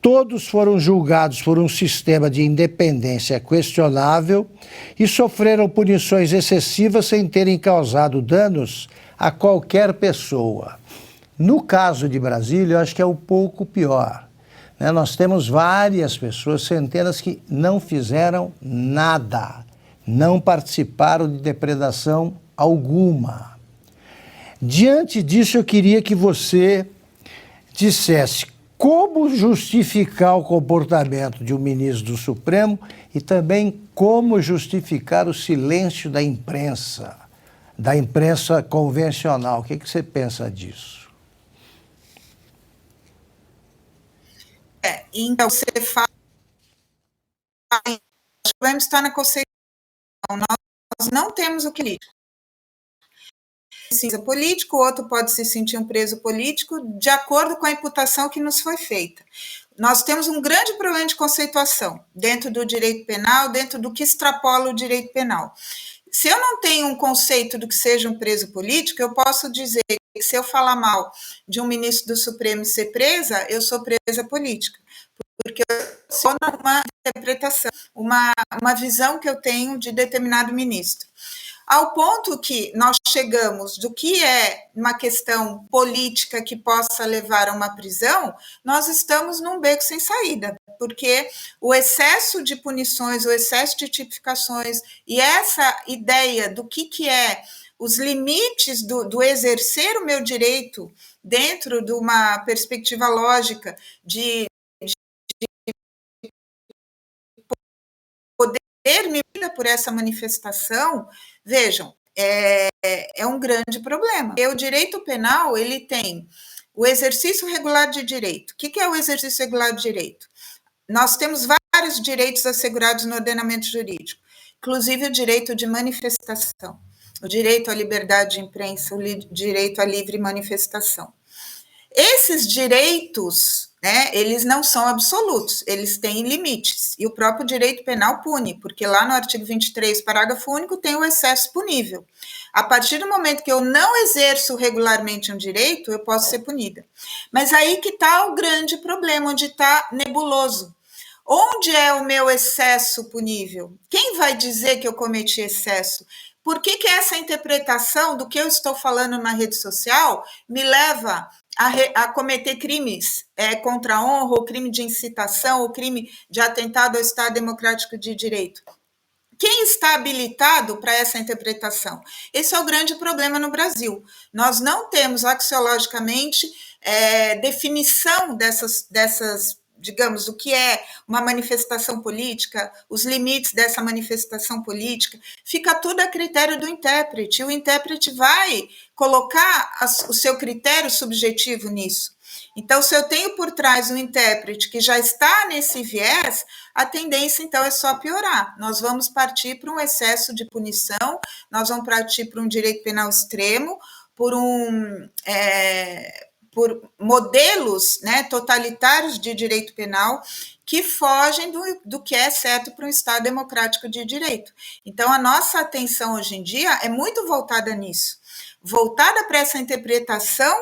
Todos foram julgados por um sistema de independência questionável e sofreram punições excessivas sem terem causado danos a qualquer pessoa. No caso de Brasília, eu acho que é um pouco pior. Nós temos várias pessoas, centenas, que não fizeram nada, não participaram de depredação alguma. Diante disso, eu queria que você dissesse como justificar o comportamento de um ministro do Supremo e também como justificar o silêncio da imprensa convencional. O que você pensa disso? Então, você fala, o problema está na Constituição. Nós não temos o que precisa político, o outro pode se sentir um preso político de acordo com a imputação que nos foi feita. Nós temos um grande problema de conceituação dentro do direito penal, dentro do que extrapola o direito penal. Se eu não tenho um conceito do que seja um preso político, eu posso dizer que se eu falar mal de um ministro do Supremo e ser presa, eu sou presa política, porque eu sou uma interpretação, uma visão que eu tenho de determinado ministro. Ao ponto que nós chegamos do que é uma questão política que possa levar a uma prisão, nós estamos num beco sem saída, porque o excesso de punições, o excesso de tipificações e essa ideia do que é os limites do exercer o meu direito dentro de uma perspectiva lógica de poder me por essa manifestação, vejam, é um grande problema. E o direito penal, ele tem o exercício regular de direito. O que é o exercício regular de direito? Nós temos vários direitos assegurados no ordenamento jurídico, inclusive o direito de manifestação, o direito à liberdade de imprensa, o direito à livre manifestação. Esses direitos, né, eles não são absolutos, eles têm limites, e o próprio direito penal pune, porque lá no artigo 23, parágrafo único, tem o excesso punível. A partir do momento que eu não exerço regularmente um direito, eu posso ser punida. Mas aí que está o grande problema, onde está nebuloso. Onde é o meu excesso punível? Quem vai dizer que eu cometi excesso? Por que essa interpretação do que eu estou falando na rede social me leva a cometer crimes contra a honra, ou crime de incitação, ou crime de atentado ao Estado Democrático de Direito? Quem está habilitado para essa interpretação? Esse é o grande problema no Brasil. Nós não temos axiologicamente definição dessas, digamos, o que é uma manifestação política, os limites dessa manifestação política, fica tudo a critério do intérprete. O intérprete vai colocar o seu critério subjetivo nisso. Então, se eu tenho por trás um intérprete que já está nesse viés, a tendência, então, é só piorar. Nós vamos partir para um excesso de punição, nós vamos partir para um direito penal extremo, por modelos, né, totalitários de direito penal que fogem do que é certo para um Estado democrático de direito. Então, a nossa atenção hoje em dia é muito voltada nisso, voltada para essa interpretação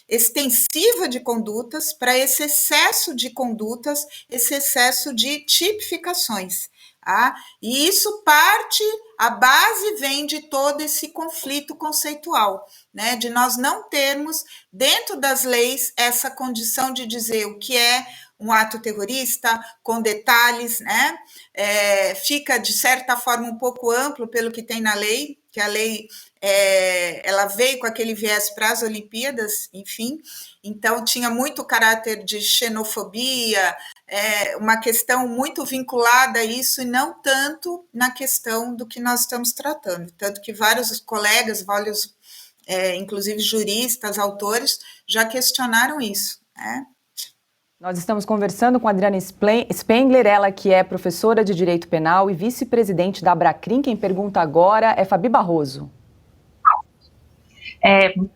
extensiva de condutas, para esse excesso de condutas, esse excesso de tipificações. Tá? E isso a base vem de todo esse conflito conceitual, né? De nós não termos, dentro das leis, essa condição de dizer o que é um ato terrorista, com detalhes, né? Fica, de certa forma, um pouco amplo pelo que tem na lei, que a lei ela veio com aquele viés para as Olimpíadas, enfim, então tinha muito caráter de xenofobia, uma questão muito vinculada a isso, e não tanto na questão do que nós estamos tratando, tanto que vários colegas, inclusive juristas, autores, já questionaram isso, né? Nós estamos conversando com a Adriana Spengler, ela que é professora de Direito Penal e vice-presidente da Abracrim. Quem pergunta agora é Fabi Barroso.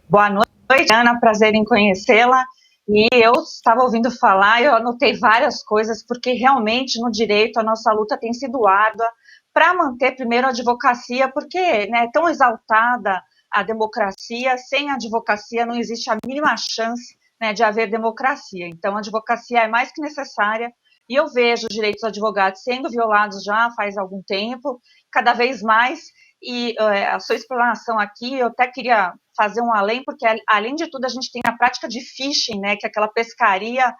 Boa noite, Ana, prazer em conhecê-la. E eu estava ouvindo falar, eu anotei várias coisas, porque realmente no direito a nossa luta tem sido árdua para manter primeiro a advocacia, porque né, é tão exaltada a democracia, sem a advocacia não existe a mínima chance, né, de haver democracia. Então a advocacia é mais que necessária, e eu vejo os direitos dos advogados sendo violados já faz algum tempo, cada vez mais. E a sua explanação aqui, eu até queria fazer um além, porque além de tudo a gente tem a prática de phishing, né, que é aquela pescaria,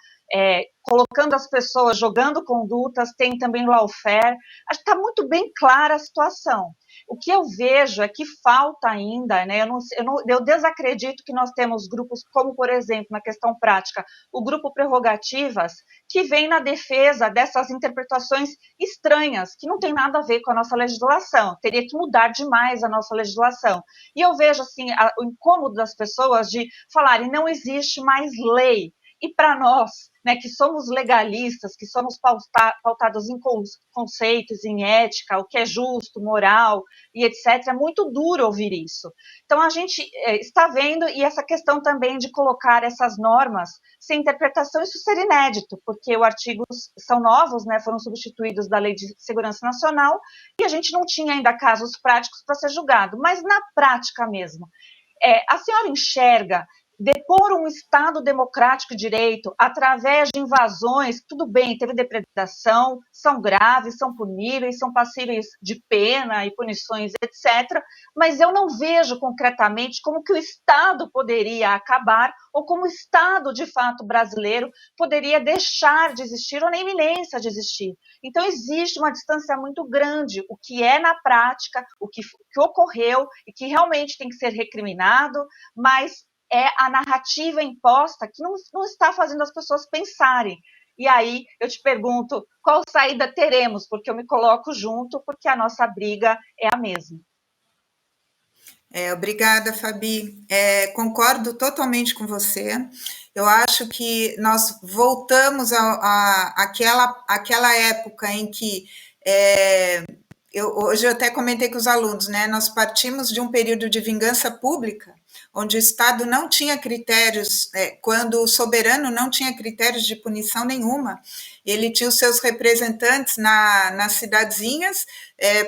colocando as pessoas, jogando condutas, tem também lawfare. Acho que está muito bem clara a situação. O que eu vejo é que falta ainda, né, eu desacredito que nós temos grupos como, por exemplo, na questão prática, o grupo Prerrogativas, que vem na defesa dessas interpretações estranhas, que não tem nada a ver com a nossa legislação, teria que mudar demais a nossa legislação. E eu vejo assim, o incômodo das pessoas de falarem, não existe mais lei. E para nós, né, que somos legalistas, que somos pautados em conceitos, em ética, o que é justo, moral e etc., é muito duro ouvir isso. Então, a gente está vendo, e essa questão também de colocar essas normas sem interpretação, isso seria inédito, porque os artigos são novos, né, foram substituídos da Lei de Segurança Nacional, e a gente não tinha ainda casos práticos para ser julgado, mas na prática mesmo. A senhora enxerga depor um Estado democrático de direito através de invasões, tudo bem, teve depredação, são graves, são puníveis, são passíveis de pena e punições, etc., mas eu não vejo concretamente como que o Estado poderia acabar ou como o Estado, de fato, brasileiro poderia deixar de existir ou na iminência de existir. Então, existe uma distância muito grande, o que é na prática, o que ocorreu e que realmente tem que ser recriminado, mas é a narrativa imposta que não está fazendo as pessoas pensarem. E aí eu te pergunto, qual saída teremos? Porque eu me coloco junto, porque a nossa briga é a mesma. Obrigada, Fabi. Concordo totalmente com você. Eu acho que nós voltamos àquela época em que hoje eu até comentei com os alunos, né? Nós partimos de um período de vingança pública, onde o Estado não tinha critérios, quando o soberano não tinha critérios de punição nenhuma, ele tinha os seus representantes nas cidadezinhas,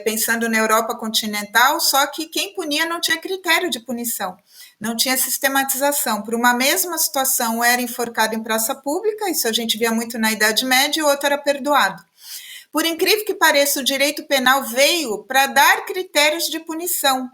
pensando na Europa continental, só que quem punia não tinha critério de punição, não tinha sistematização. Por uma mesma situação, um era enforcado em praça pública, isso a gente via muito na Idade Média, e o outro era perdoado. Por incrível que pareça, o direito penal veio para dar critérios de punição,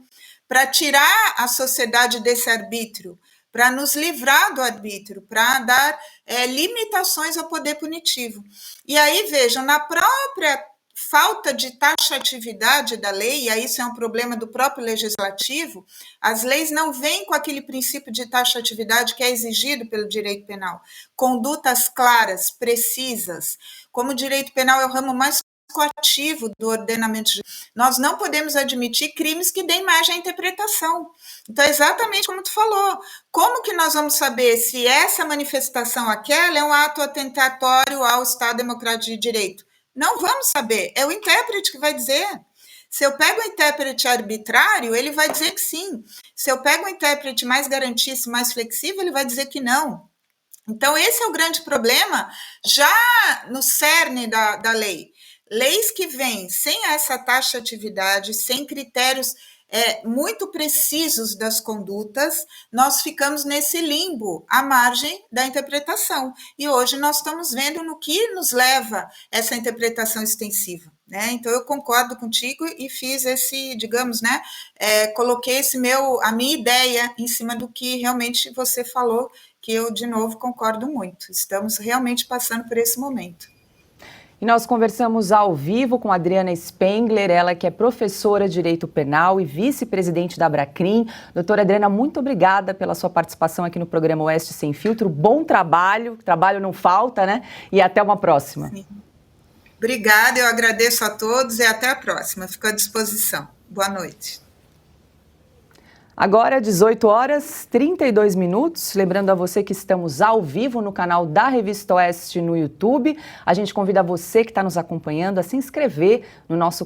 para tirar a sociedade desse arbítrio, para nos livrar do arbítrio, para dar limitações ao poder punitivo. E aí, vejam, na própria falta de taxatividade da lei, e aí isso é um problema do próprio legislativo, as leis não vêm com aquele princípio de taxatividade que é exigido pelo direito penal. Condutas claras, precisas. Como o direito penal é o ramo mais coativo do ordenamento jurídico, nós não podemos admitir crimes que deem margem à interpretação. Então, exatamente como tu falou, como que nós vamos saber se essa manifestação aquela é um ato atentatório ao Estado Democrático de Direito? Não vamos saber, é o intérprete que vai dizer. Se eu pego um intérprete arbitrário, ele vai dizer que sim. Se eu pego um intérprete mais garantista, mais flexível, ele vai dizer que não. Então, esse é o grande problema, já no cerne da lei. Leis que vêm sem essa taxatividade, sem critérios muito precisos das condutas, nós ficamos nesse limbo, à margem da interpretação. E hoje nós estamos vendo no que nos leva essa interpretação extensiva. Né? Então, eu concordo contigo e fiz esse, digamos, né, coloquei a minha ideia em cima do que realmente você falou, que eu, de novo, concordo muito. Estamos realmente passando por esse momento. E nós conversamos ao vivo com Adriana Spengler, ela que é professora de Direito Penal e vice-presidente da Abracrim. Doutora Adriana, muito obrigada pela sua participação aqui no programa Oeste Sem Filtro. Bom trabalho não falta, né? E até uma próxima. Sim. Obrigada, eu agradeço a todos e até a próxima. Fico à disposição. Boa noite. Agora, 18h32. Lembrando a você que estamos ao vivo no canal da Revista Oeste no YouTube. A gente convida você que está nos acompanhando a se inscrever no nosso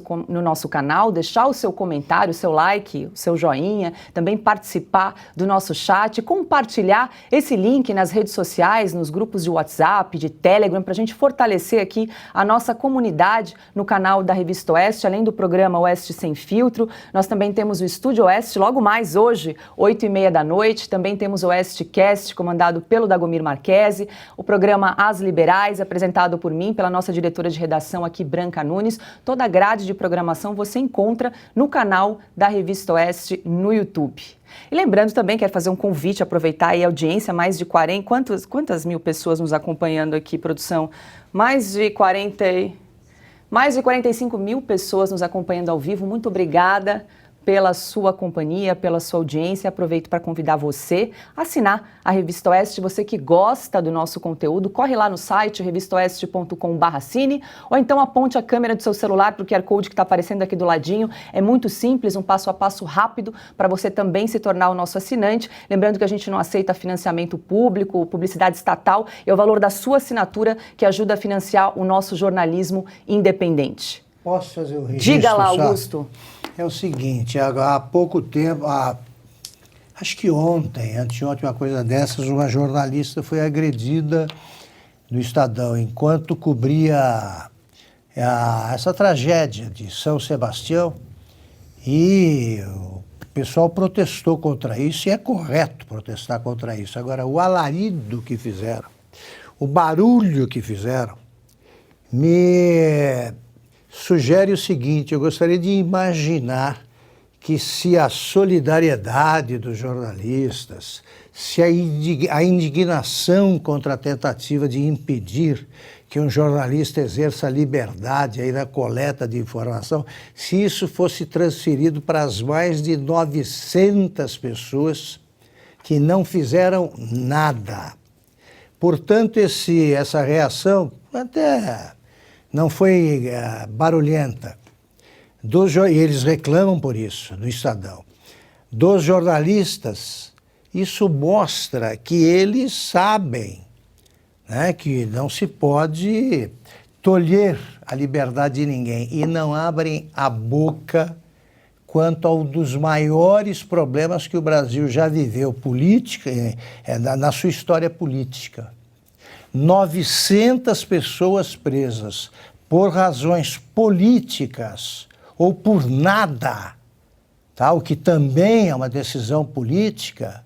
canal, deixar o seu comentário, o seu like, o seu joinha, também participar do nosso chat, compartilhar esse link nas redes sociais, nos grupos de WhatsApp, de Telegram, para a gente fortalecer aqui a nossa comunidade no canal da Revista Oeste, além do programa Oeste Sem Filtro. Nós também temos o Estúdio Oeste, logo mais hoje, 8h30 da noite, também temos o Oestecast, comandado pelo Dagomir Marquesi, o programa As Liberais, apresentado por mim, pela nossa diretora de redação aqui, Branca Nunes. Toda a grade de programação você encontra no canal da Revista Oeste no YouTube. E lembrando também, quero fazer um convite, aproveitar aí a audiência, mais de 40, quantas mil pessoas nos acompanhando aqui, produção? Mais de 45 mil pessoas nos acompanhando ao vivo, muito obrigada pela sua companhia, pela sua audiência. Aproveito para convidar você a assinar a Revista Oeste. Você que gosta do nosso conteúdo, corre lá no site revistaoeste.com/assine, ou então aponte a câmera do seu celular para o QR Code que está aparecendo aqui do ladinho. É muito simples, um passo a passo rápido para você também se tornar o nosso assinante. Lembrando que a gente não aceita financiamento público, publicidade estatal, é o valor da sua assinatura que ajuda a financiar o nosso jornalismo independente. Posso fazer o registro? Diga lá, Augusto. É o seguinte, há pouco tempo, acho que anteontem, uma coisa dessas, uma jornalista foi agredida no Estadão, enquanto cobria essa tragédia de São Sebastião, e o pessoal protestou contra isso, e é correto protestar contra isso. Agora, o alarido que fizeram, o barulho que fizeram, me sugere o seguinte: eu gostaria de imaginar que se a solidariedade dos jornalistas, se a indignação contra a tentativa de impedir que um jornalista exerça a liberdade aí na coleta de informação, se isso fosse transferido para as mais de 900 pessoas que não fizeram nada. Portanto, essa reação até não foi barulhenta. E eles reclamam por isso no Estadão. Dos jornalistas Isso mostra que eles sabem, né, que não se pode tolher a liberdade de ninguém e não abrem a boca quanto a um dos maiores problemas que o Brasil já viveu na sua história política. 900 pessoas presas por razões políticas ou por nada, tá? O que também é uma decisão política,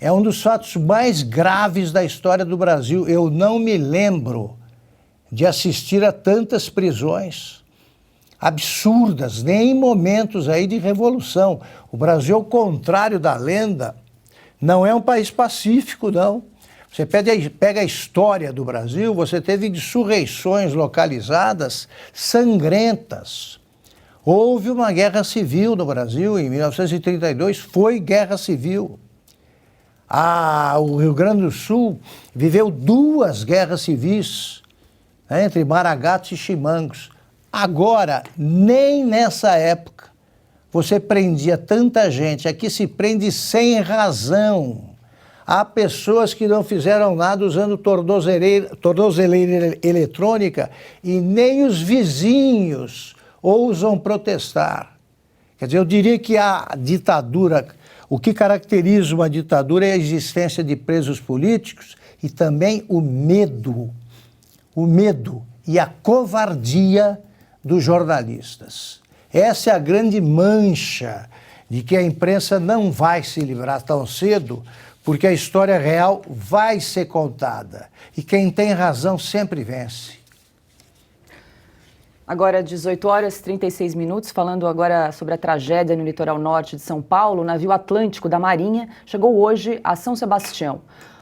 é um dos fatos mais graves da história do Brasil. Eu não me lembro de assistir a tantas prisões absurdas, nem em momentos aí de revolução. O Brasil, ao contrário da lenda, não é um país pacífico, não. Você pega a história do Brasil, você teve insurreições localizadas sangrentas. Houve uma guerra civil no Brasil, em 1932, foi guerra civil. O Rio Grande do Sul viveu 2 guerras civis, né, entre Maragatos e Chimangos. Agora, nem nessa época, você prendia tanta gente. Aqui se prende sem razão. Há pessoas que não fizeram nada usando tornozeleira eletrônica e nem os vizinhos ousam protestar. Quer dizer, eu diria que a ditadura, o que caracteriza uma ditadura é a existência de presos políticos e também o medo e a covardia dos jornalistas. Essa é a grande mancha de que a imprensa não vai se livrar tão cedo, porque a história real vai ser contada. E quem tem razão sempre vence. Agora, 18 horas e 36 minutos, falando agora sobre a tragédia no litoral norte de São Paulo, o navio Atlântico da Marinha chegou hoje a São Sebastião.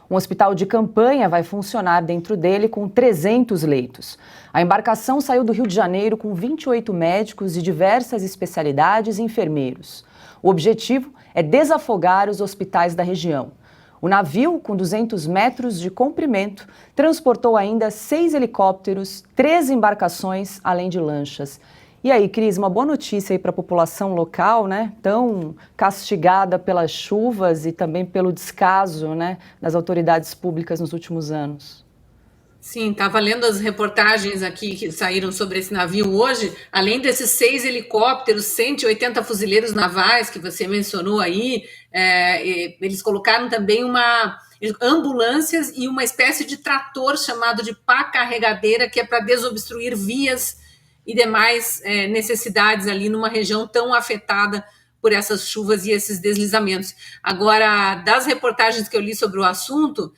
Um hospital de campanha vai funcionar dentro dele com 300 leitos. A embarcação saiu do Rio de Janeiro com 28 médicos de diversas especialidades e enfermeiros. O objetivo é desafogar os hospitais da região. O navio, com 200 metros de comprimento, transportou ainda 6 helicópteros, 13 embarcações, além de lanchas. E aí, Cris, uma boa notícia aí para a população local, né? Tão castigada pelas chuvas e também pelo descaso, né, das autoridades públicas nos últimos anos. Sim, estava lendo as reportagens aqui que saíram sobre esse navio hoje. Além desses 6 helicópteros, 180 fuzileiros navais que você mencionou aí, eles colocaram também ambulâncias e uma espécie de trator chamado de pá carregadeira, que é para desobstruir vias e demais necessidades ali numa região tão afetada por essas chuvas e esses deslizamentos. Agora, das reportagens que eu li sobre o assunto,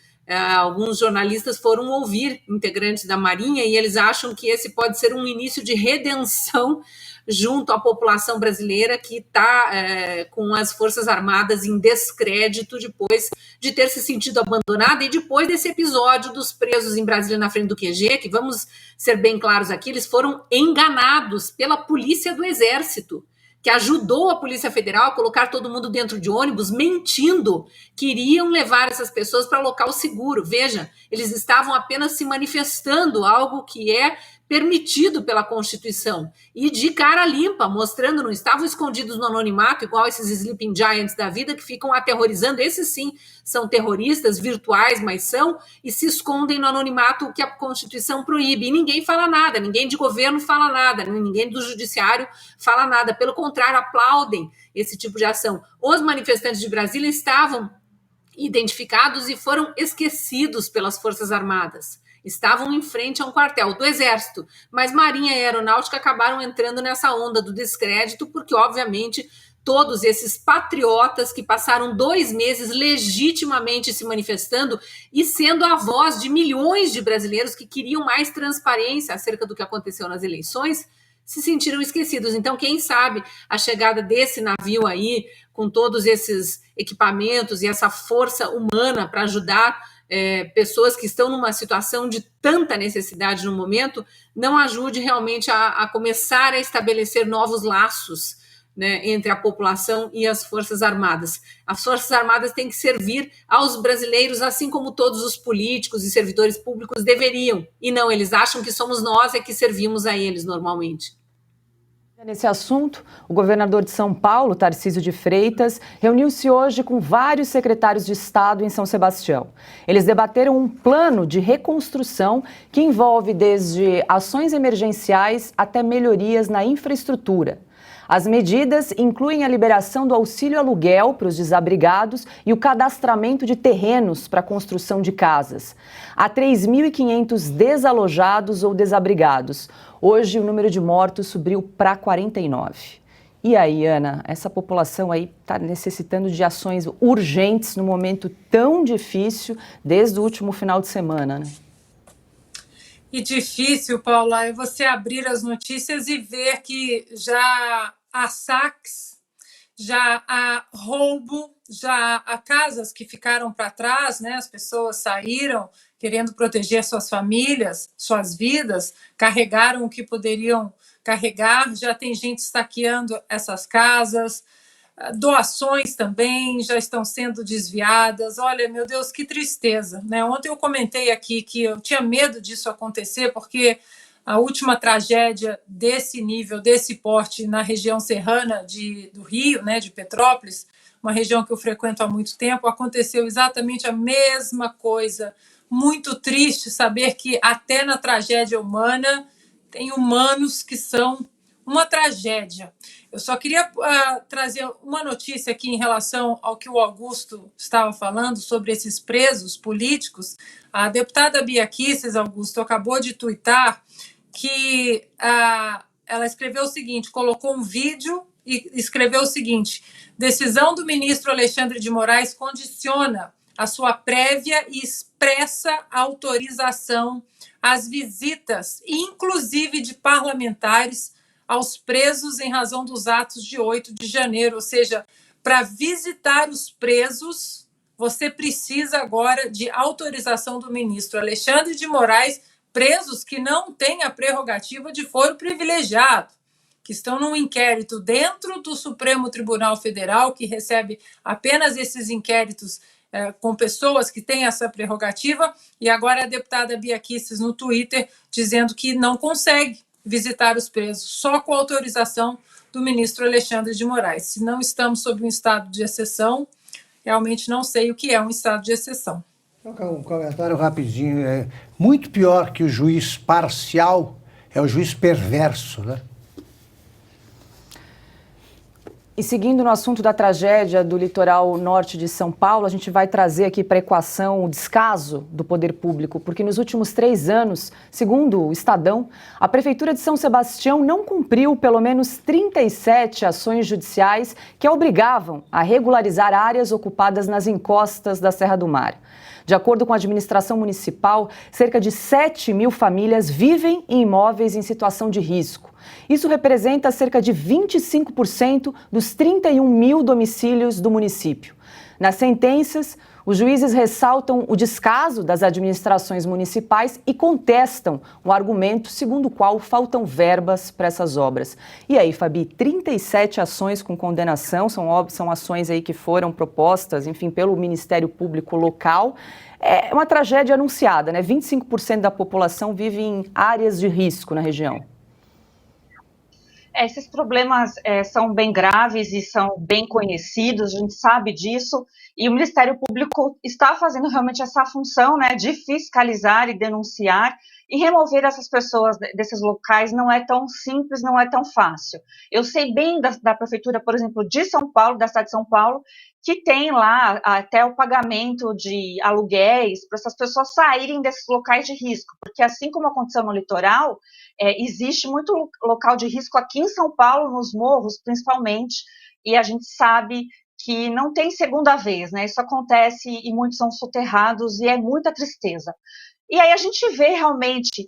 alguns jornalistas foram ouvir integrantes da Marinha e eles acham que esse pode ser um início de redenção junto à população brasileira que está com as Forças Armadas em descrédito depois de ter se sentido abandonada e depois desse episódio dos presos em Brasília na frente do QG, que vamos ser bem claros aqui, eles foram enganados pela Polícia do Exército, que ajudou a Polícia Federal a colocar todo mundo dentro de ônibus, mentindo que iriam levar essas pessoas para local seguro. Veja, eles estavam apenas se manifestando, algo que é permitido pela Constituição, e de cara limpa, mostrando, não estavam escondidos no anonimato, igual esses sleeping giants da vida que ficam aterrorizando. Esses sim são terroristas virtuais, mas são, e se escondem no anonimato, o que a Constituição proíbe, e ninguém fala nada, ninguém de governo fala nada, ninguém do judiciário fala nada, pelo contrário, aplaudem esse tipo de ação. Os manifestantes de Brasília estavam identificados e foram esquecidos pelas Forças Armadas. Estavam em frente a um quartel do Exército, mas Marinha e Aeronáutica acabaram entrando nessa onda do descrédito, porque, obviamente, todos esses patriotas que passaram 2 meses legitimamente se manifestando e sendo a voz de milhões de brasileiros que queriam mais transparência acerca do que aconteceu nas eleições, se sentiram esquecidos. Então, quem sabe a chegada desse navio aí, com todos esses equipamentos e essa força humana para ajudar pessoas que estão numa situação de tanta necessidade no momento, não ajude realmente a começar a estabelecer novos laços, né, entre a população e as Forças Armadas. As Forças Armadas têm que servir aos brasileiros, assim como todos os políticos e servidores públicos deveriam. E não, eles acham que somos nós que servimos a eles normalmente. Nesse assunto, o governador de São Paulo, Tarcísio de Freitas, reuniu-se hoje com vários secretários de Estado em São Sebastião. Eles debateram um plano de reconstrução que envolve desde ações emergenciais até melhorias na infraestrutura. As medidas incluem a liberação do auxílio aluguel para os desabrigados e o cadastramento de terrenos para a construção de casas. Há 3.500 desalojados ou desabrigados. Hoje, o número de mortos subiu para 49. E aí, Ana, essa população aí está necessitando de ações urgentes num momento tão difícil desde o último final de semana, né? E difícil, Paula, é você abrir as notícias e ver que já há saques, já há roubo, já há casas que ficaram para trás, né? As pessoas saíram querendo proteger suas famílias, suas vidas, carregaram o que poderiam carregar, já tem gente saqueando essas casas, doações também já estão sendo desviadas. Olha, meu Deus, que tristeza, né? Ontem eu comentei aqui que eu tinha medo disso acontecer, porque a última tragédia desse nível, desse porte, na região serrana do Rio, né, de Petrópolis, uma região que eu frequento há muito tempo, aconteceu exatamente a mesma coisa. Muito triste saber que até na tragédia humana tem humanos que são uma tragédia. Eu só queria trazer uma notícia aqui em relação ao que o Augusto estava falando sobre esses presos políticos. A deputada Bia Kicis, Augusto, acabou de tuitar que ela escreveu o seguinte, colocou um vídeo e escreveu o seguinte: decisão do ministro Alexandre de Moraes condiciona a sua prévia e expressa autorização às visitas, inclusive de parlamentares, aos presos em razão dos atos de 8 de janeiro. Ou seja, para visitar os presos, você precisa agora de autorização do ministro Alexandre de Moraes, presos que não têm a prerrogativa de foro privilegiado, que estão num inquérito dentro do Supremo Tribunal Federal, que recebe apenas esses inquéritos com pessoas que têm essa prerrogativa, e agora a deputada Bia Kicis no Twitter dizendo que não consegue visitar os presos só com autorização do ministro Alexandre de Moraes. Se não estamos sob um estado de exceção, realmente não sei o que é um estado de exceção. Um comentário rapidinho. É muito pior que o juiz parcial é o juiz perverso, né? E seguindo no assunto da tragédia do litoral norte de São Paulo, a gente vai trazer aqui para a equação o descaso do poder público, porque nos últimos 3 anos, segundo o Estadão, a Prefeitura de São Sebastião não cumpriu pelo menos 37 ações judiciais que a obrigavam a regularizar áreas ocupadas nas encostas da Serra do Mar. De acordo com a administração municipal, cerca de 7.000 famílias vivem em imóveis em situação de risco. Isso representa cerca de 25% dos 31.000 domicílios do município. Nas sentenças, os juízes ressaltam o descaso das administrações municipais e contestam o argumento segundo o qual faltam verbas para essas obras. E aí, Fabi, 37 ações com condenação, são ações aí que foram propostas, enfim, pelo Ministério Público local. É uma tragédia anunciada, né? 25% da população vive em áreas de risco na região. Esses problemas são bem graves e são bem conhecidos, a gente sabe disso, e o Ministério Público está fazendo realmente essa função, né, de fiscalizar e denunciar, e remover essas pessoas desses locais não é tão simples, não é tão fácil. Eu sei bem da Prefeitura, por exemplo, de São Paulo, da cidade de São Paulo, que tem lá até o pagamento de aluguéis para essas pessoas saírem desses locais de risco, porque assim como aconteceu no litoral, existe muito local de risco aqui em São Paulo, nos morros principalmente, e a gente sabe que não tem segunda vez, né? Isso acontece e muitos são soterrados e é muita tristeza. E aí a gente vê realmente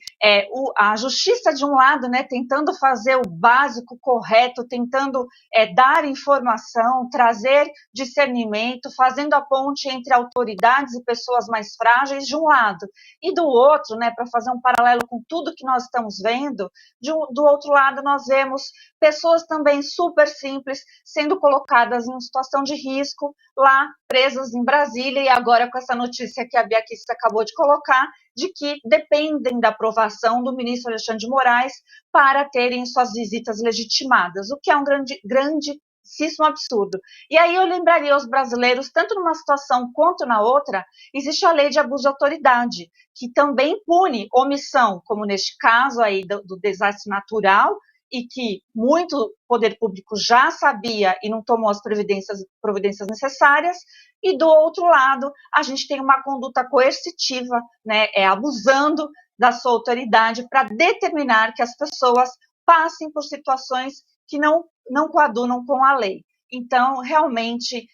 a justiça de um lado, né, tentando fazer o básico correto, tentando dar informação, trazer discernimento, fazendo a ponte entre autoridades e pessoas mais frágeis de um lado, e do outro, né, para fazer um paralelo com tudo que nós estamos vendo, do outro lado nós vemos pessoas também super simples sendo colocadas em situação de risco, lá presas em Brasília, e agora com essa notícia que a Bia Kicis acabou de colocar, de que dependem da aprovação do ministro Alexandre de Moraes para terem suas visitas legitimadas, o que é um grandíssimo absurdo. E aí eu lembraria aos brasileiros, tanto numa situação quanto na outra, existe a lei de abuso de autoridade, que também pune omissão, como neste caso aí do desastre natural, e que muito poder público já sabia e não tomou as providências necessárias, e do outro lado, a gente tem uma conduta coercitiva, né, abusando da sua autoridade para determinar que as pessoas passem por situações que não coadunam com a lei. Então, realmente,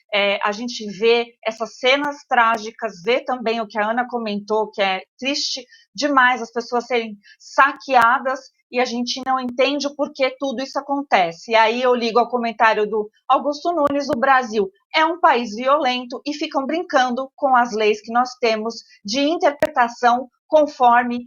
a gente vê essas cenas trágicas, vê também o que a Ana comentou, que é triste demais as pessoas serem saqueadas e a gente não entende o porquê tudo isso acontece. E aí eu ligo ao comentário do Augusto Nunes: o Brasil é um país violento e ficam brincando com as leis que nós temos de interpretação conforme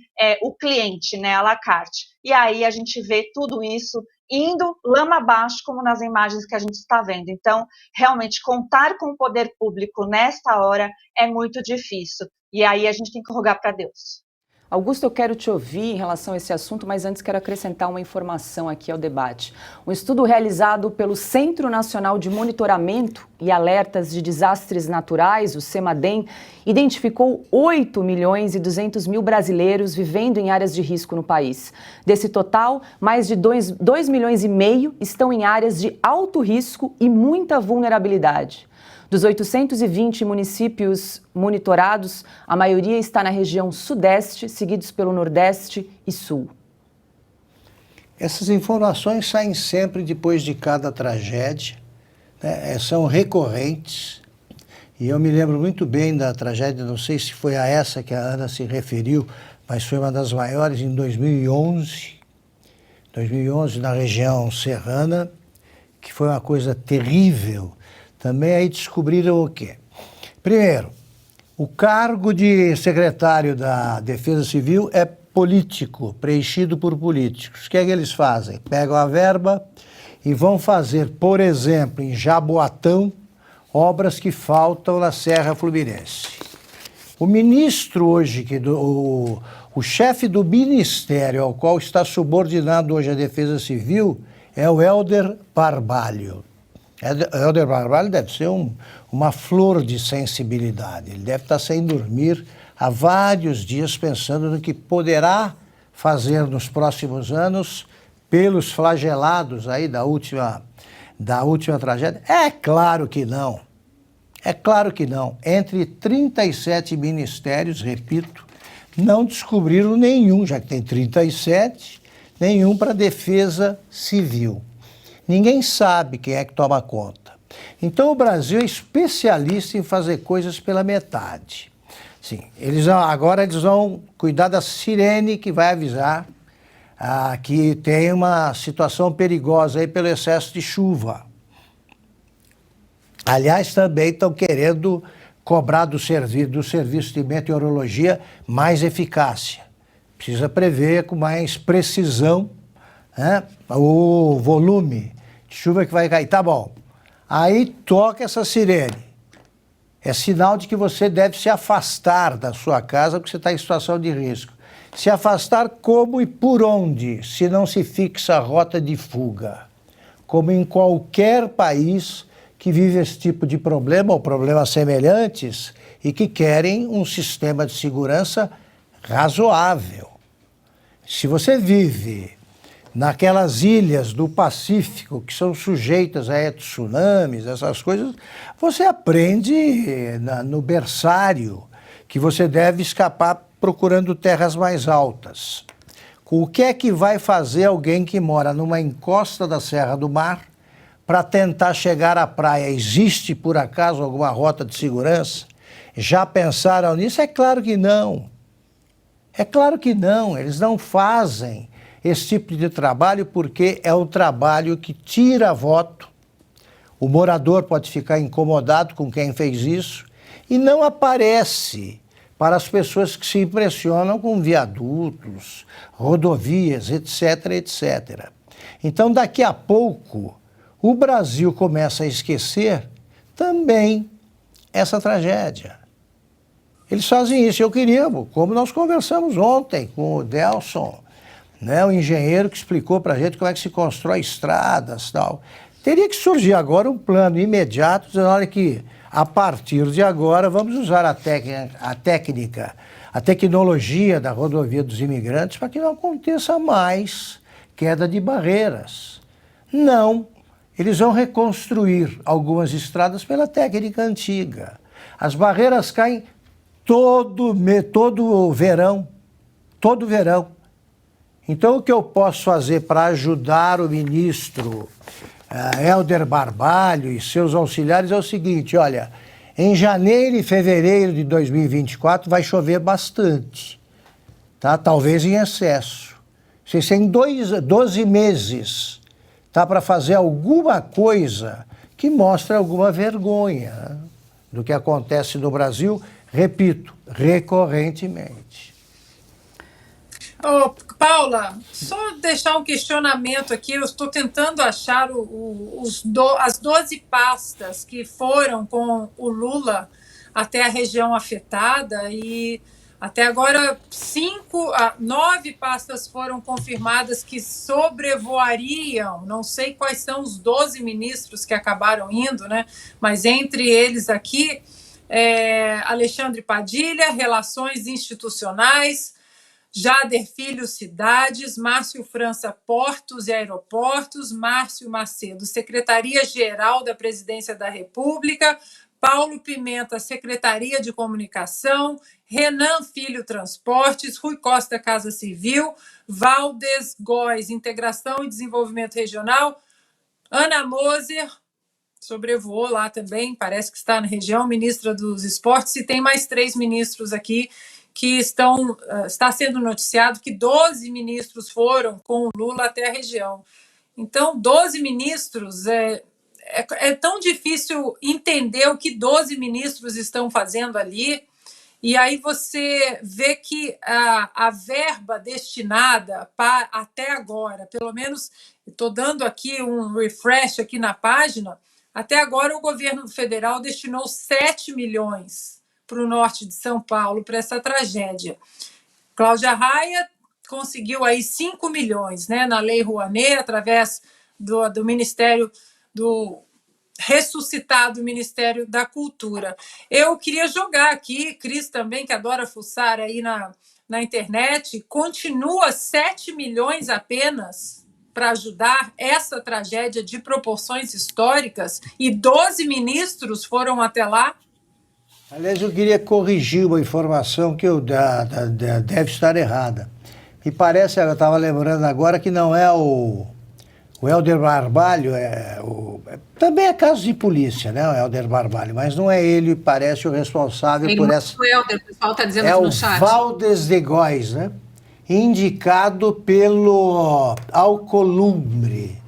o cliente, né, à la carte. E aí a gente vê tudo isso indo lama abaixo, como nas imagens que a gente está vendo. Então, realmente, contar com o poder público nesta hora é muito difícil. E aí a gente tem que rogar para Deus. Augusto, eu quero te ouvir em relação a esse assunto, mas antes quero acrescentar uma informação aqui ao debate. Um estudo realizado pelo Centro Nacional de Monitoramento e Alertas de Desastres Naturais, o CEMADEM, identificou 8.200.000 brasileiros vivendo em áreas de risco no país. Desse total, mais de 2,5 milhões estão em áreas de alto risco e muita vulnerabilidade. Dos 820 municípios monitorados, a maioria está na região sudeste, seguidos pelo nordeste e sul. Essas informações saem sempre depois de cada tragédia, né? São recorrentes. E eu me lembro muito bem da tragédia, não sei se foi a essa que a Ana se referiu, mas foi uma das maiores em 2011. 2011, na região serrana, que foi uma coisa terrível. Também aí descobriram o quê? Primeiro, o cargo de secretário da Defesa Civil é político, preenchido por políticos. O que é que eles fazem? Pegam a verba e vão fazer, por exemplo, em Jaboatão, obras que faltam na Serra Fluminense. O ministro hoje, o chefe do ministério ao qual está subordinado hoje a Defesa Civil é o Helder Barbalho. Helder Barbalho deve ser uma flor de sensibilidade. Ele deve estar sem dormir há vários dias pensando no que poderá fazer nos próximos anos pelos flagelados aí da última tragédia. É claro que não. É claro que não. Entre 37 ministérios, repito, não descobriram nenhum, já que tem 37, nenhum para a Defesa Civil. Ninguém sabe quem é que toma conta. Então o Brasil é especialista em fazer coisas pela metade. Sim, agora eles vão cuidar da sirene que vai avisar que tem uma situação perigosa aí pelo excesso de chuva. Aliás, também estão querendo cobrar do serviço de meteorologia mais eficácia. Precisa prever com mais precisão, né, o volume de chuva que vai cair. Tá bom. Aí toca essa sirene. É sinal de que você deve se afastar da sua casa porque você está em situação de risco. Se afastar como e por onde, se não se fixa a rota de fuga? Como em qualquer país que vive esse tipo de problema ou problemas semelhantes e que querem um sistema de segurança razoável. Se você vive naquelas ilhas do Pacífico que são sujeitas a tsunamis, essas coisas, você aprende no berçário que você deve escapar procurando terras mais altas. O que é que vai fazer alguém que mora numa encosta da Serra do Mar para tentar chegar à praia? Existe, por acaso, alguma rota de segurança? Já pensaram nisso? É claro que não. É claro que não. Eles não fazem esse tipo de trabalho porque é um trabalho que tira voto. O morador pode ficar incomodado com quem fez isso e não aparece para as pessoas que se impressionam com viadutos, rodovias, etc, etc. Então, daqui a pouco, o Brasil começa a esquecer também essa tragédia. Eles fazem isso. Eu queria, como nós conversamos ontem com o Delson, né, o engenheiro que explicou para a gente como é que se constrói estradas e tal. Teria que surgir agora um plano imediato, dizendo, olha que a partir de agora vamos usar a técnica, a tecnologia da rodovia dos imigrantes para que não aconteça mais queda de barreiras. Não, eles vão reconstruir algumas estradas pela técnica antiga. As barreiras caem todo verão. Então, o que eu posso fazer para ajudar o ministro Helder Barbalho e seus auxiliares é o seguinte, olha, em janeiro e fevereiro de 2024 vai chover bastante, tá? Talvez em excesso. Se em 12 meses tá para fazer alguma coisa que mostre alguma vergonha, né, do que acontece no Brasil, repito, recorrentemente. Ô, Paula, só deixar um questionamento aqui. Eu estou tentando achar as 12 pastas que foram com o Lula até a região afetada e até agora 9 pastas foram confirmadas que sobrevoariam. Não sei quais são os 12 ministros que acabaram indo, né? Mas entre eles aqui, Alexandre Padilha, Relações Institucionais, Jader Filho, Cidades, Márcio França, Portos e Aeroportos, Márcio Macedo, Secretaria-Geral da Presidência da República, Paulo Pimenta, Secretaria de Comunicação, Renan Filho, Transportes, Rui Costa, Casa Civil, Valdes Góes, Integração e Desenvolvimento Regional, Ana Moser, sobrevoou lá também, parece que está na região, ministra dos Esportes, e tem mais 3 ministros aqui que está sendo noticiado que 12 ministros foram com o Lula até a região. Então, 12 ministros, é tão difícil entender o que 12 ministros estão fazendo ali, e aí você vê que a verba destinada até agora, pelo menos, estou dando aqui um refresh aqui na página, até agora o governo federal destinou 7 milhões para o norte de São Paulo, para essa tragédia. Cláudia Raia conseguiu aí 5 milhões, né, na Lei Rouanet, através do Ministério do ressuscitado Ministério da Cultura. Eu queria jogar aqui, Cris também, que adora fuçar aí na internet, continua 7 milhões apenas para ajudar essa tragédia de proporções históricas e 12 ministros foram até lá. Aliás, eu queria corrigir uma informação que deve estar errada. Me parece, eu estava lembrando agora, que não é o Helder Barbalho, também é caso de polícia, né, o Helder Barbalho, mas não é ele, parece o responsável por essa... O Helder, o pessoal está dizendo aqui no chat. É o Valdes Góes, né, indicado pelo Alcolumbre.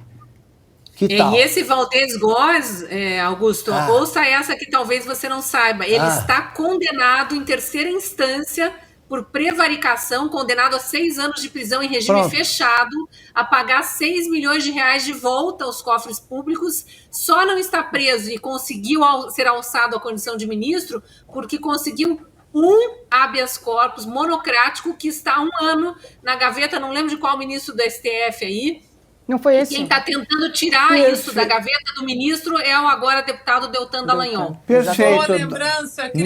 Que tal? E esse Valdes Góes, Augusto, ouça essa que talvez você não saiba. Ele está condenado em terceira instância por prevaricação, condenado a 6 anos de prisão em regime fechado, a pagar 6 milhões de reais de volta aos cofres públicos. Só não está preso e conseguiu ser alçado à condição de ministro porque conseguiu um habeas corpus monocrático que está há 1 ano na gaveta, não lembro de qual ministro do STF aí. Não foi esse? Quem está tentando tirar isso da gaveta do ministro é o agora deputado Deltan Dallagnol. Perfeito. Boa lembrança, Cris.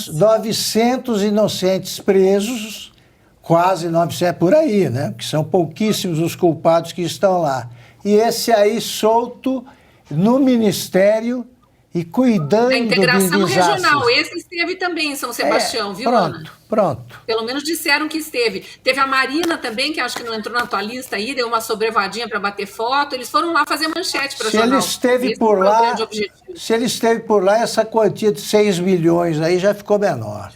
900 inocentes presos, quase 900 por aí, né? Que são pouquíssimos os culpados que estão lá. E esse aí solto no ministério e cuidando da integração de desastres. regional. Esse esteve também em São Sebastião, viu, Ana? Pronto. Pelo menos disseram que esteve. Teve a Marina também, que acho que não entrou na tua lista aí, deu uma sobrevadinha para bater foto. Eles foram lá fazer manchete para o jornal. Se ele esteve por lá, essa quantia de 6 milhões aí já ficou menor.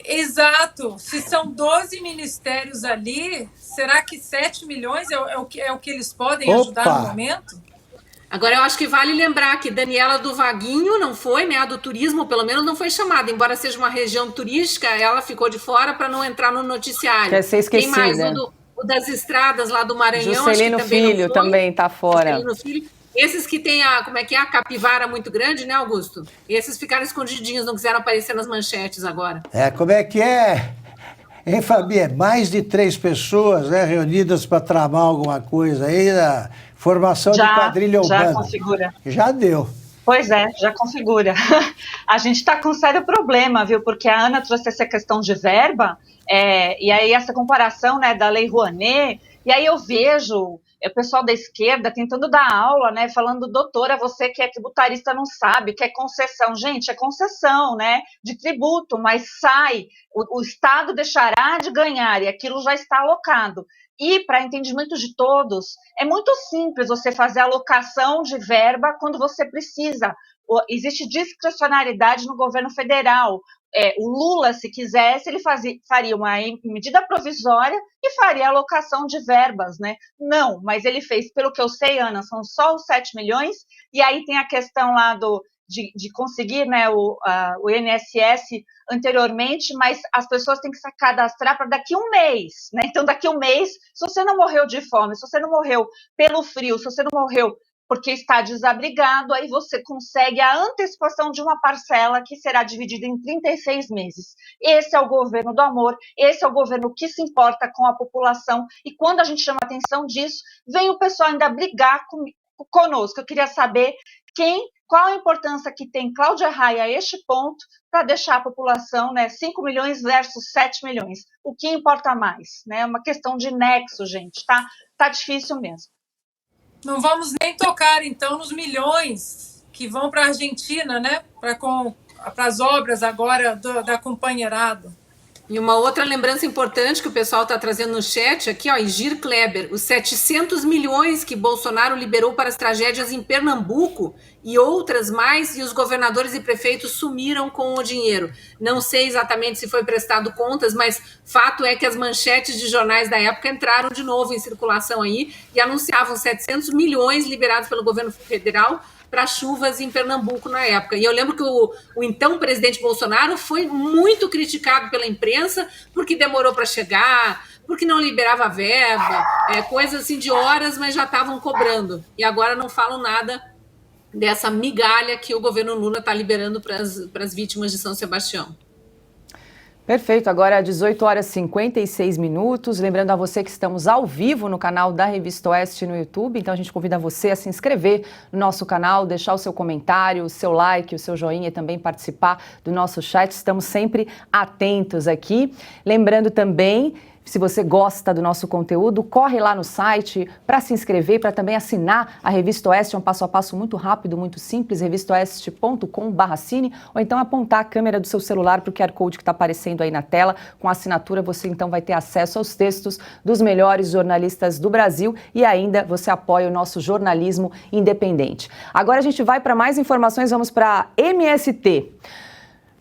Exato. Se são 12 ministérios ali, será que 7 milhões é o que eles podem ajudar no momento? Agora, eu acho que vale lembrar que Daniela do Vaguinho não foi, né? A do turismo, pelo menos, não foi chamada. Embora seja uma região turística, ela ficou de fora para não entrar no noticiário. Quer ser esquecida. Tem mais o das estradas lá do Maranhão. Juscelino acho que também Filho também está fora. Juscelino Filho. Esses que têm como é que é, a capivara muito grande, né, Augusto? Esses ficaram escondidinhos, não quiseram aparecer nas manchetes agora. Como é que é? Hein, Fabi? É mais de 3 pessoas, né, reunidas para tramar alguma coisa aí, a formação de quadrilha urbana. Já configura. Já deu. Pois é, já configura. A gente está com um sério problema, viu? Porque a Ana trouxe essa questão de verba, e aí essa comparação, né, da Lei Rouanet, e aí eu vejo o pessoal da esquerda tentando dar aula, né, falando, doutora, você que é tributarista não sabe, que é concessão. Gente, é concessão, né, de tributo, mas sai, o Estado deixará de ganhar e aquilo já está alocado. E, para entendimento de todos, é muito simples você fazer alocação de verba quando você precisa. Existe discricionariedade no governo federal. O Lula, se quisesse, ele faria uma medida provisória e faria alocação de verbas, né? Não, mas ele fez, pelo que eu sei, Ana, são só os 7 milhões, e aí tem a questão lá de conseguir, né, o INSS anteriormente, mas as pessoas têm que se cadastrar para daqui a um mês, né? Então, daqui a um mês, se você não morreu de fome, se você não morreu pelo frio, se você não morreu porque está desabrigado, aí você consegue a antecipação de uma parcela que será dividida em 36 meses. Esse é o governo do amor, esse é o governo que se importa com a população, e quando a gente chama a atenção disso, vem o pessoal ainda brigar conosco. Eu queria saber qual a importância que tem Cláudia Raia a este ponto para deixar a população, né, 5 milhões versus 7 milhões. O que importa mais? Né? É uma questão de nexo, gente, tá difícil mesmo. Não vamos nem tocar, então, nos milhões que vão para a Argentina, né? Para as obras agora da companheirado. E uma outra lembrança importante que o pessoal está trazendo no chat aqui, ó, Igir Kleber, os 700 milhões que Bolsonaro liberou para as tragédias em Pernambuco e outras mais, e os governadores e prefeitos sumiram com o dinheiro. Não sei exatamente se foi prestado contas, mas fato é que as manchetes de jornais da época entraram de novo em circulação aí e anunciavam 700 milhões liberados pelo governo federal para chuvas em Pernambuco na época. E eu lembro que o então presidente Bolsonaro foi muito criticado pela imprensa porque demorou para chegar, porque não liberava verba, coisas assim de horas, mas já estavam cobrando. E agora não falam nada dessa migalha que o governo Lula está liberando para as vítimas de São Sebastião. Perfeito, agora 18 horas e 56 minutos. Lembrando a você que estamos ao vivo no canal da Revista Oeste no YouTube, então a gente convida você a se inscrever no nosso canal, deixar o seu comentário, o seu like, o seu joinha e também participar do nosso chat. Estamos sempre atentos aqui. Lembrando também, se você gosta do nosso conteúdo, corre lá no site para se inscrever, para também assinar a Revista Oeste, é um passo a passo muito rápido, muito simples, revistaoeste.com/assine, ou então apontar a câmera do seu celular para o QR Code que está aparecendo aí na tela. Com a assinatura você então vai ter acesso aos textos dos melhores jornalistas do Brasil e ainda você apoia o nosso jornalismo independente. Agora a gente vai para mais informações, vamos para MST.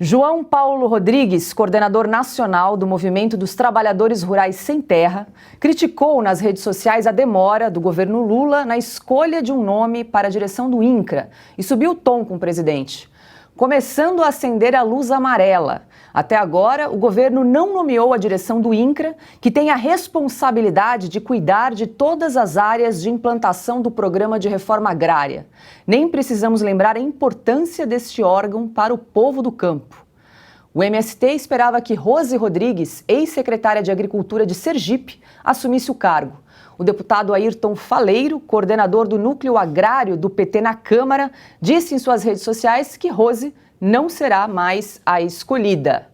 João Paulo Rodrigues, coordenador nacional do Movimento dos Trabalhadores Rurais Sem Terra, criticou nas redes sociais a demora do governo Lula na escolha de um nome para a direção do INCRA e subiu o tom com o presidente, começando a acender a luz amarela. Até agora, o governo não nomeou a direção do INCRA, que tem a responsabilidade de cuidar de todas as áreas de implantação do programa de reforma agrária. Nem precisamos lembrar a importância deste órgão para o povo do campo. O MST esperava que Rose Rodrigues, ex-secretária de Agricultura de Sergipe, assumisse o cargo. O deputado Ayrton Faleiro, coordenador do Núcleo Agrário do PT na Câmara, disse em suas redes sociais que Rose não será mais a escolhida.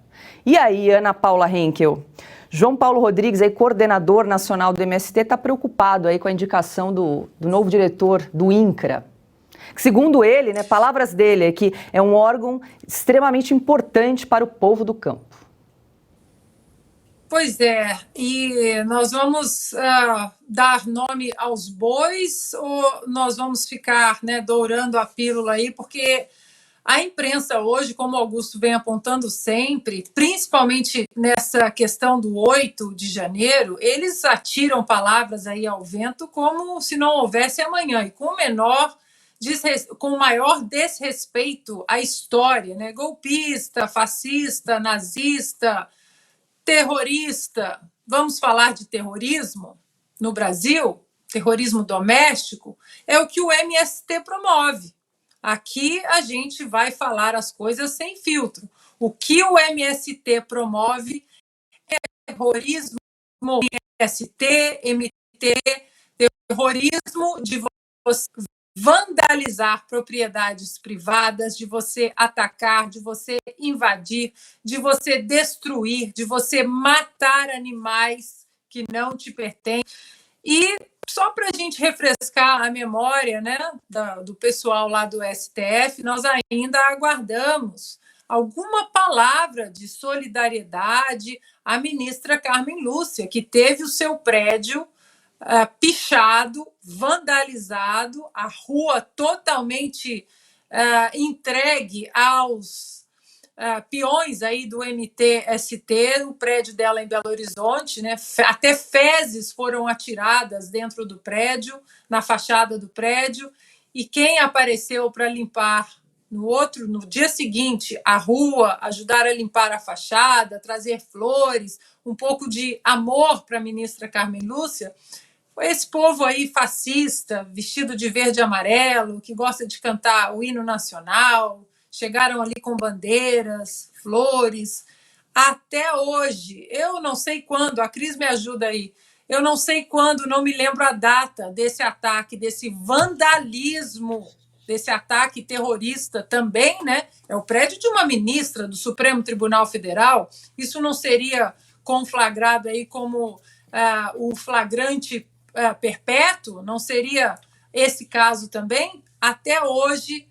E aí, Ana Paula Henkel? João Paulo Rodrigues, aí, coordenador nacional do MST, está preocupado aí com a indicação do novo diretor do INCRA. Segundo ele, né, palavras dele, é que é um órgão extremamente importante para o povo do campo. Pois é, e nós vamos dar nome aos bois ou nós vamos ficar, né, dourando a pílula aí, porque a imprensa hoje, como o Augusto vem apontando sempre, principalmente nessa questão do 8 de janeiro, eles atiram palavras aí ao vento como se não houvesse amanhã, e com o maior desrespeito à história, né? Golpista, fascista, nazista, terrorista. Vamos falar de terrorismo no Brasil? terrorismo doméstico, é o que o MST promove. Aqui a gente vai falar as coisas sem filtro. O que o MST promove é terrorismo, MST, MT, terrorismo de você vandalizar propriedades privadas, de você atacar, de você invadir, de você destruir, de você matar animais que não te pertencem. E só para a gente refrescar a memória, né, do pessoal lá do STF, nós ainda aguardamos alguma palavra de solidariedade à ministra Carmen Lúcia, que teve o seu prédio pichado, vandalizado, a rua totalmente entregue aos peões aí do MTST, o prédio dela em Belo Horizonte, né? Até fezes foram atiradas dentro do prédio, na fachada do prédio, e quem apareceu para limpar no dia seguinte a rua, ajudar a limpar a fachada, trazer flores, um pouco de amor para a ministra Carmen Lúcia, foi esse povo aí fascista, vestido de verde e amarelo, que gosta de cantar o hino nacional. Chegaram ali com bandeiras, flores. Até hoje, eu não sei quando, a Cris me ajuda aí, eu não sei quando, não me lembro a data desse ataque, desse vandalismo, desse ataque terrorista também, né? É o prédio de uma ministra do Supremo Tribunal Federal. Isso não seria conflagrado aí como o flagrante perpétuo? Não seria esse caso também? Até hoje,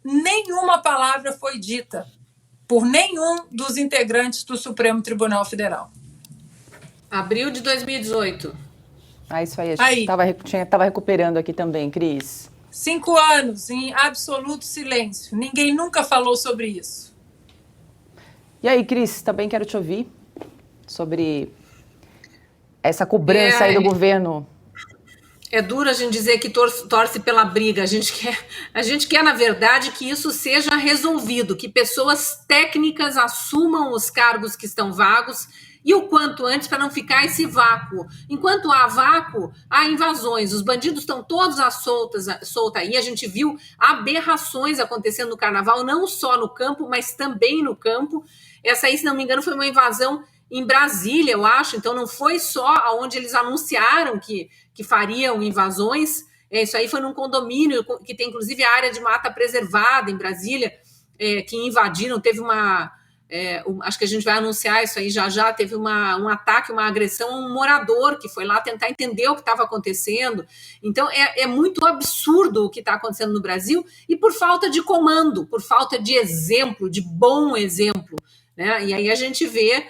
nenhuma palavra foi dita por nenhum dos integrantes do Supremo Tribunal Federal. Abril de 2018. Isso aí, a gente estava recuperando aqui também, Cris. 5 anos em absoluto silêncio. Ninguém nunca falou sobre isso. E aí, Cris, também quero te ouvir sobre essa cobrança aí do governo. É duro a gente dizer que torce pela briga. A gente quer, na verdade, que isso seja resolvido, que pessoas técnicas assumam os cargos que estão vagos e o quanto antes, para não ficar esse vácuo. Enquanto há vácuo, há invasões. Os bandidos estão todos solta aí. A gente viu aberrações acontecendo no carnaval, não só no campo, mas também no campo. Essa aí, se não me engano, foi uma invasão em Brasília, eu acho. Então não foi só onde eles anunciaram que fariam invasões. Isso aí foi num condomínio que tem inclusive a área de mata preservada em Brasília, que invadiram. Teve acho que a gente vai anunciar isso aí já, teve um ataque, uma agressão a um morador que foi lá tentar entender o que estava acontecendo. Então é muito absurdo o que está acontecendo no Brasil, e por falta de comando, por falta de exemplo, de bom exemplo, né? E aí a gente vê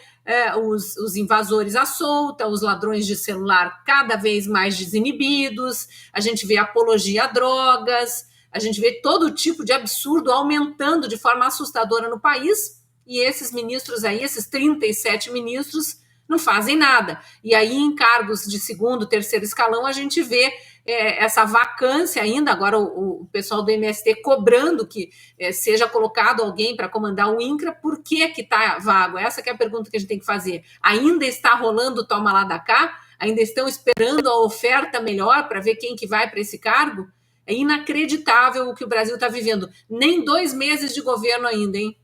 os invasores à solta, os ladrões de celular cada vez mais desinibidos, a gente vê apologia a drogas, a gente vê todo tipo de absurdo aumentando de forma assustadora no país, e esses ministros aí, esses 37 ministros, não fazem nada. E aí, em cargos de segundo, terceiro escalão, a gente vê essa vacância ainda, agora o pessoal do MST cobrando que seja colocado alguém para comandar o INCRA. Por que está vago? Essa que é a pergunta que a gente tem que fazer. Ainda está rolando o toma lá da cá? Ainda estão esperando a oferta melhor para ver quem que vai para esse cargo? É inacreditável o que o Brasil está vivendo. Nem 2 meses de governo ainda, hein?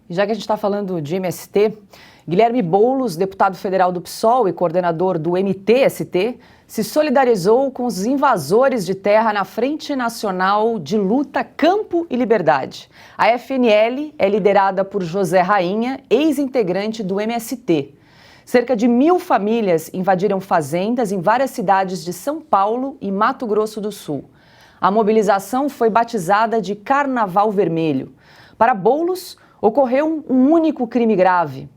Já que a gente está falando de MST, Guilherme Boulos, deputado federal do PSOL e coordenador do MTST, se solidarizou com os invasores de terra na Frente Nacional de Luta Campo e Liberdade. A FNL é liderada por José Rainha, ex-integrante do MST. Cerca de 1.000 famílias invadiram fazendas em várias cidades de São Paulo e Mato Grosso do Sul. A mobilização foi batizada de Carnaval Vermelho. Para Boulos, ocorreu um único crime grave: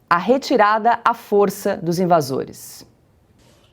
a retirada à força dos invasores.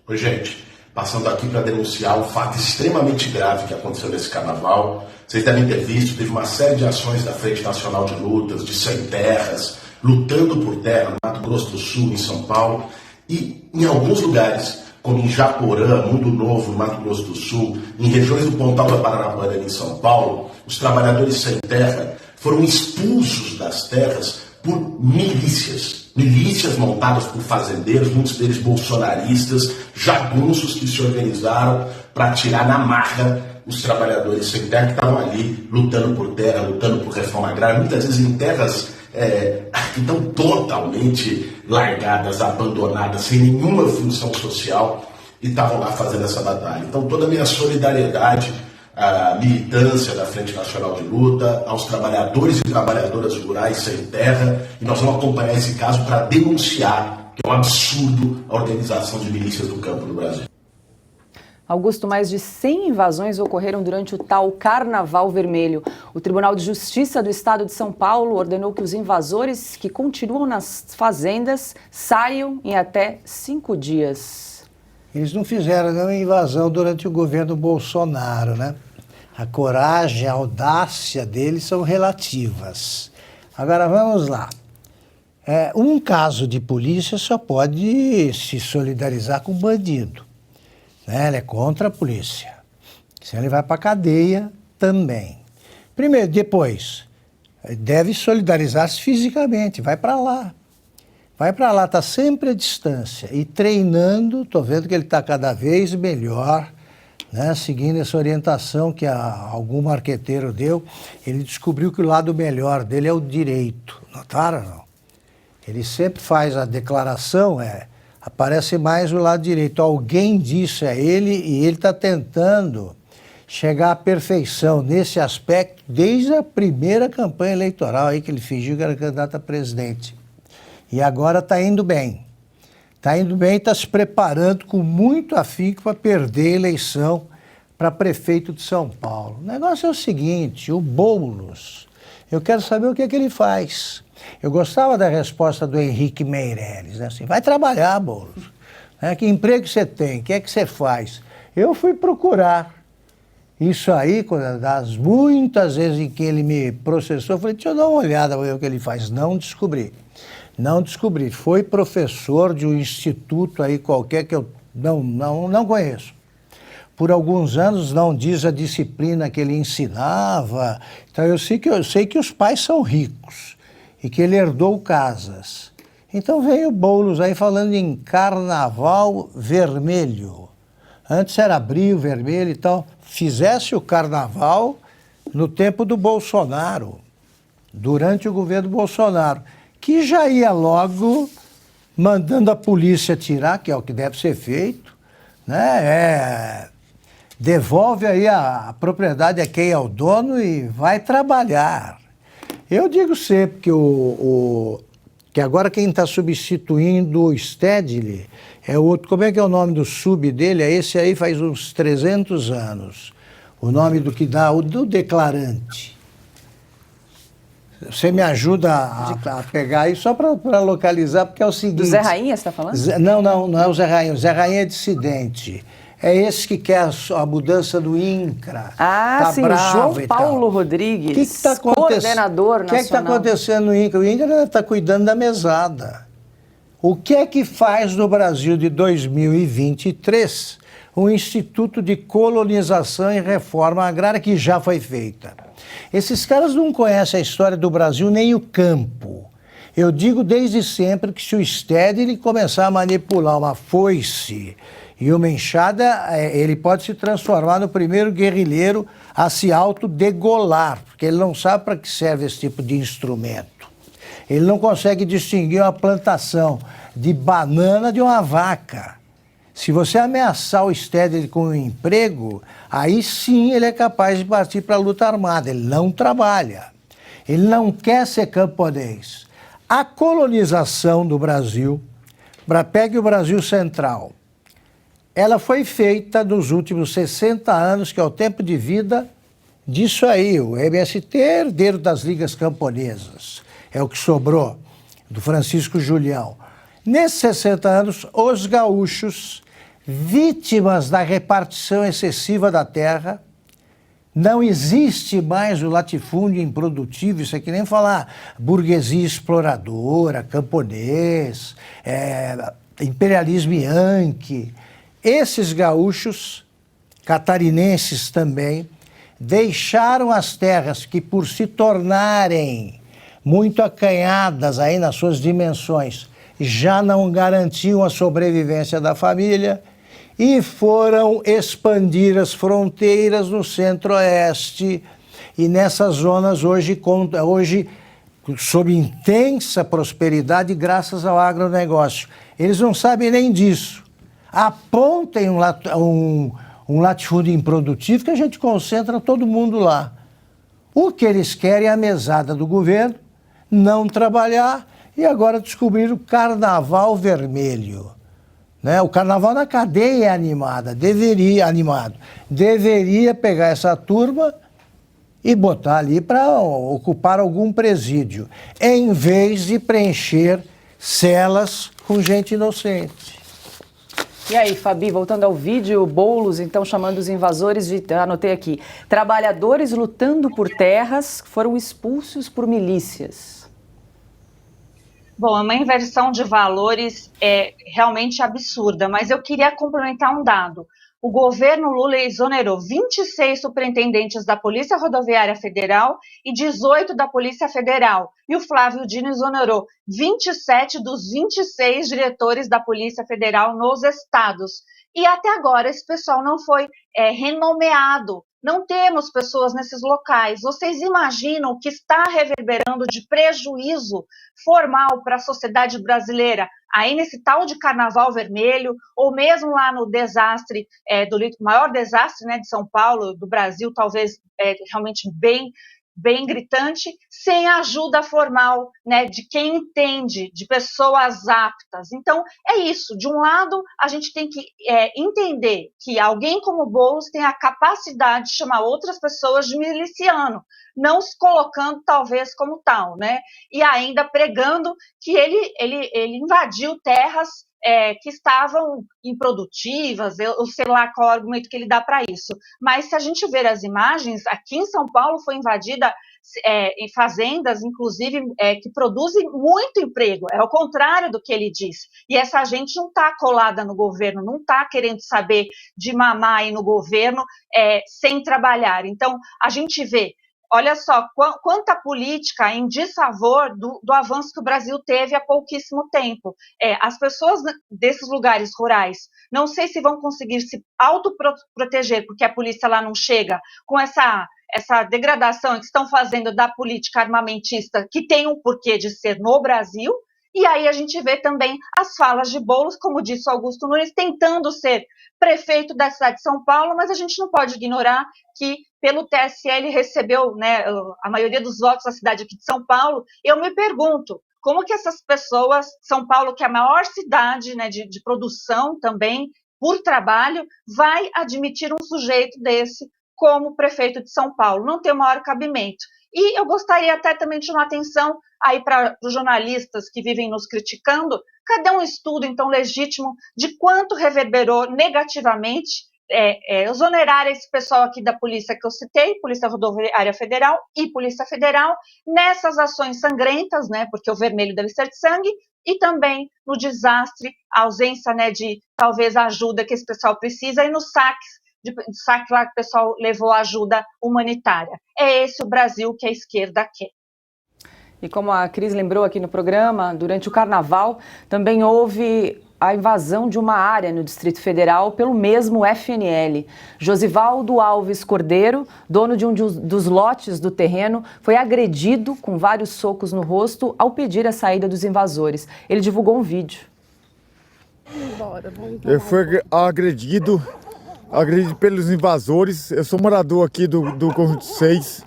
Oi, gente. Passando aqui para denunciar um fato extremamente grave que aconteceu nesse carnaval. Vocês devem ter visto, teve uma série de ações da Frente Nacional de Lutas, de Sem Terras, lutando por terra no Mato Grosso do Sul, em São Paulo. E em alguns lugares, como em Japorã, Mundo Novo, no Mato Grosso do Sul, em regiões do Pontal da Paranaguá, em São Paulo, os trabalhadores sem terra foram expulsos das terras por milícias milícias montadas por fazendeiros, muitos deles bolsonaristas, jagunços que se organizaram para tirar na marra os trabalhadores sem terra que estavam ali lutando por terra, lutando por reforma agrária, muitas vezes em terras que estão totalmente largadas, abandonadas, sem nenhuma função social, e estavam lá fazendo essa batalha. Então toda a minha solidariedade à militância da Frente Nacional de Luta, aos trabalhadores e trabalhadoras rurais sem terra, e nós vamos acompanhar esse caso para denunciar que é um absurdo a organização de milícias do campo no Brasil. Augusto, mais de 100 invasões ocorreram durante o tal Carnaval Vermelho. O Tribunal de Justiça do Estado de São Paulo ordenou que os invasores que continuam nas fazendas saiam em até 5 dias. Eles não fizeram nenhuma invasão durante o governo Bolsonaro, né? A coragem, a audácia deles são relativas. Agora, vamos lá. Um caso de polícia só pode se solidarizar com o bandido. Ele é contra a polícia. Senão ele vai para a cadeia também. Primeiro, depois, deve solidarizar-se fisicamente, vai para lá. Vai para lá, está sempre à distância. E treinando, estou vendo que ele está cada vez melhor, né, seguindo essa orientação que algum marqueteiro deu. Ele descobriu que o lado melhor dele é o direito. Notaram, não? Ele sempre faz a declaração, aparece mais o lado direito. Alguém disse a ele e ele está tentando chegar à perfeição nesse aspecto desde a primeira campanha eleitoral aí que ele fingiu que era candidato a presidente. E agora está indo bem. Está indo bem e está se preparando com muito afinco para perder a eleição para prefeito de São Paulo. O negócio é o seguinte, o Boulos, eu quero saber o que é que ele faz. Eu gostava da resposta do Henrique Meirelles, né? Assim, vai trabalhar, Boulos. Que emprego você tem? O que é que você faz? Eu fui procurar isso aí, das muitas vezes em que ele me processou, eu falei, deixa eu dar uma olhada para ver o que ele faz. Não descobri. Não descobri. Foi professor de um instituto aí qualquer que eu não conheço. Por alguns anos não diz a disciplina que ele ensinava. Então eu sei que os pais são ricos e que ele herdou casas. Então veio o Boulos aí falando em Carnaval Vermelho. Antes era Abril Vermelho e tal. Fizesse o Carnaval no tempo do Bolsonaro, durante o governo Bolsonaro, que já ia logo mandando a polícia tirar, que é o que deve ser feito, né? Devolve aí a propriedade a quem é o dono e vai trabalhar. Eu digo sempre que que agora quem está substituindo o Stedley é o outro. Como é que é o nome do sub dele? É esse aí, faz uns 300 anos. O nome do que dá, o do declarante. Você me ajuda a pegar aí só para localizar, porque é o seguinte... Do Zé Rainha, você está falando? Não é o Zé Rainha. O Zé Rainha é dissidente. É esse que quer a mudança do INCRA. Tá sim, João Paulo Rodrigues, coordenador nacional. O que está acontecendo no INCRA? O INCRA está cuidando da mesada. O que é que faz no Brasil de 2023 o Instituto de Colonização e Reforma Agrária, que já foi feita? Esses caras não conhecem a história do Brasil nem o campo. Eu digo desde sempre que se o Stedley começar a manipular uma foice e uma enxada, ele pode se transformar no primeiro guerrilheiro a se autodegolar, porque ele não sabe para que serve esse tipo de instrumento. Ele não consegue distinguir uma plantação de banana de uma vaca. Se você ameaçar o Stedley com um emprego, aí sim ele é capaz de partir para a luta armada. Ele não trabalha. Ele não quer ser camponês. A colonização do Brasil, pegue o Brasil Central, ela foi feita nos últimos 60 anos, que é o tempo de vida disso aí. O MST é herdeiro das ligas camponesas. É o que sobrou do Francisco Julião. Nesses 60 anos, os gaúchos, vítimas da repartição excessiva da terra, não existe mais o latifúndio improdutivo, isso é que nem falar burguesia exploradora, camponês, imperialismo yankee. Esses gaúchos, catarinenses também, deixaram as terras que, por se tornarem muito acanhadas aí nas suas dimensões, já não garantiam a sobrevivência da família e foram expandir as fronteiras no centro-oeste e nessas zonas hoje sob intensa prosperidade graças ao agronegócio. Eles não sabem nem disso. Apontem um latifúndio improdutivo que a gente concentra todo mundo lá. O que eles querem é a mesada do governo, não trabalhar e agora descobrir o carnaval vermelho. Né? O carnaval na cadeia é deveria pegar essa turma e botar ali para ocupar algum presídio, em vez de preencher celas com gente inocente. E aí, Fabi, voltando ao vídeo, Boulos, então, chamando os invasores de, anotei aqui, trabalhadores lutando por terras foram expulsos por milícias. Bom, é uma inversão de valores realmente absurda, mas eu queria complementar um dado. O governo Lula exonerou 26 superintendentes da Polícia Rodoviária Federal e 18 da Polícia Federal. E o Flávio Dino exonerou 27 dos 26 diretores da Polícia Federal nos estados. E até agora esse pessoal não foi renomeado. Não temos pessoas nesses locais. Vocês imaginam o que está reverberando de prejuízo formal para a sociedade brasileira aí nesse tal de Carnaval Vermelho, ou mesmo lá no desastre, maior desastre, né, de São Paulo, do Brasil, talvez realmente bem gritante, sem ajuda formal, né, de quem entende, de pessoas aptas. Então, é isso. De um lado, a gente tem que entender que alguém como Boulos tem a capacidade de chamar outras pessoas de miliciano, não se colocando, talvez, como tal, né? E ainda pregando que ele invadiu terras que estavam improdutivas, eu sei lá qual argumento que ele dá para isso. Mas se a gente ver as imagens, aqui em São Paulo foi invadida em fazendas, inclusive, que produzem muito emprego, é o contrário do que ele diz. E essa gente não está colada no governo, não está querendo saber de mamar aí no governo sem trabalhar. Então, a gente vê, olha só, quanta política em desfavor do avanço que o Brasil teve há pouquíssimo tempo. As pessoas desses lugares rurais, não sei se vão conseguir se autoproteger, porque a polícia lá não chega, com essa degradação que estão fazendo da política armamentista, que tem um porquê de ser no Brasil. E aí a gente vê também as falas de Boulos, como disse o Augusto Nunes, tentando ser prefeito da cidade de São Paulo, mas a gente não pode ignorar que pelo TSE ele recebeu, né, a maioria dos votos da cidade aqui de São Paulo. Eu me pergunto, como que essas pessoas, São Paulo, que é a maior cidade, né, de produção também, por trabalho, vai admitir um sujeito desse como prefeito de São Paulo? Não tem o maior cabimento. E eu gostaria até também de chamar atenção aí para os jornalistas que vivem nos criticando. Cadê um estudo, então, legítimo de quanto reverberou negativamente exonerar esse pessoal aqui da polícia que eu citei, Polícia Rodoviária Federal e Polícia Federal, nessas ações sangrentas, né, porque o vermelho deve ser de sangue, e também no desastre, a ausência, né, de talvez a ajuda que esse pessoal precisa, e nos saques lá que o pessoal levou ajuda humanitária. É esse o Brasil que a esquerda quer. E como a Cris lembrou aqui no programa, durante o Carnaval também houve a invasão de uma área no Distrito Federal pelo mesmo FNL. Josivaldo Alves Cordeiro, dono de um dos lotes do terreno, foi agredido com vários socos no rosto ao pedir a saída dos invasores. Ele divulgou um vídeo. Ele foi agredido pelos invasores. Eu sou morador aqui do conjunto 6,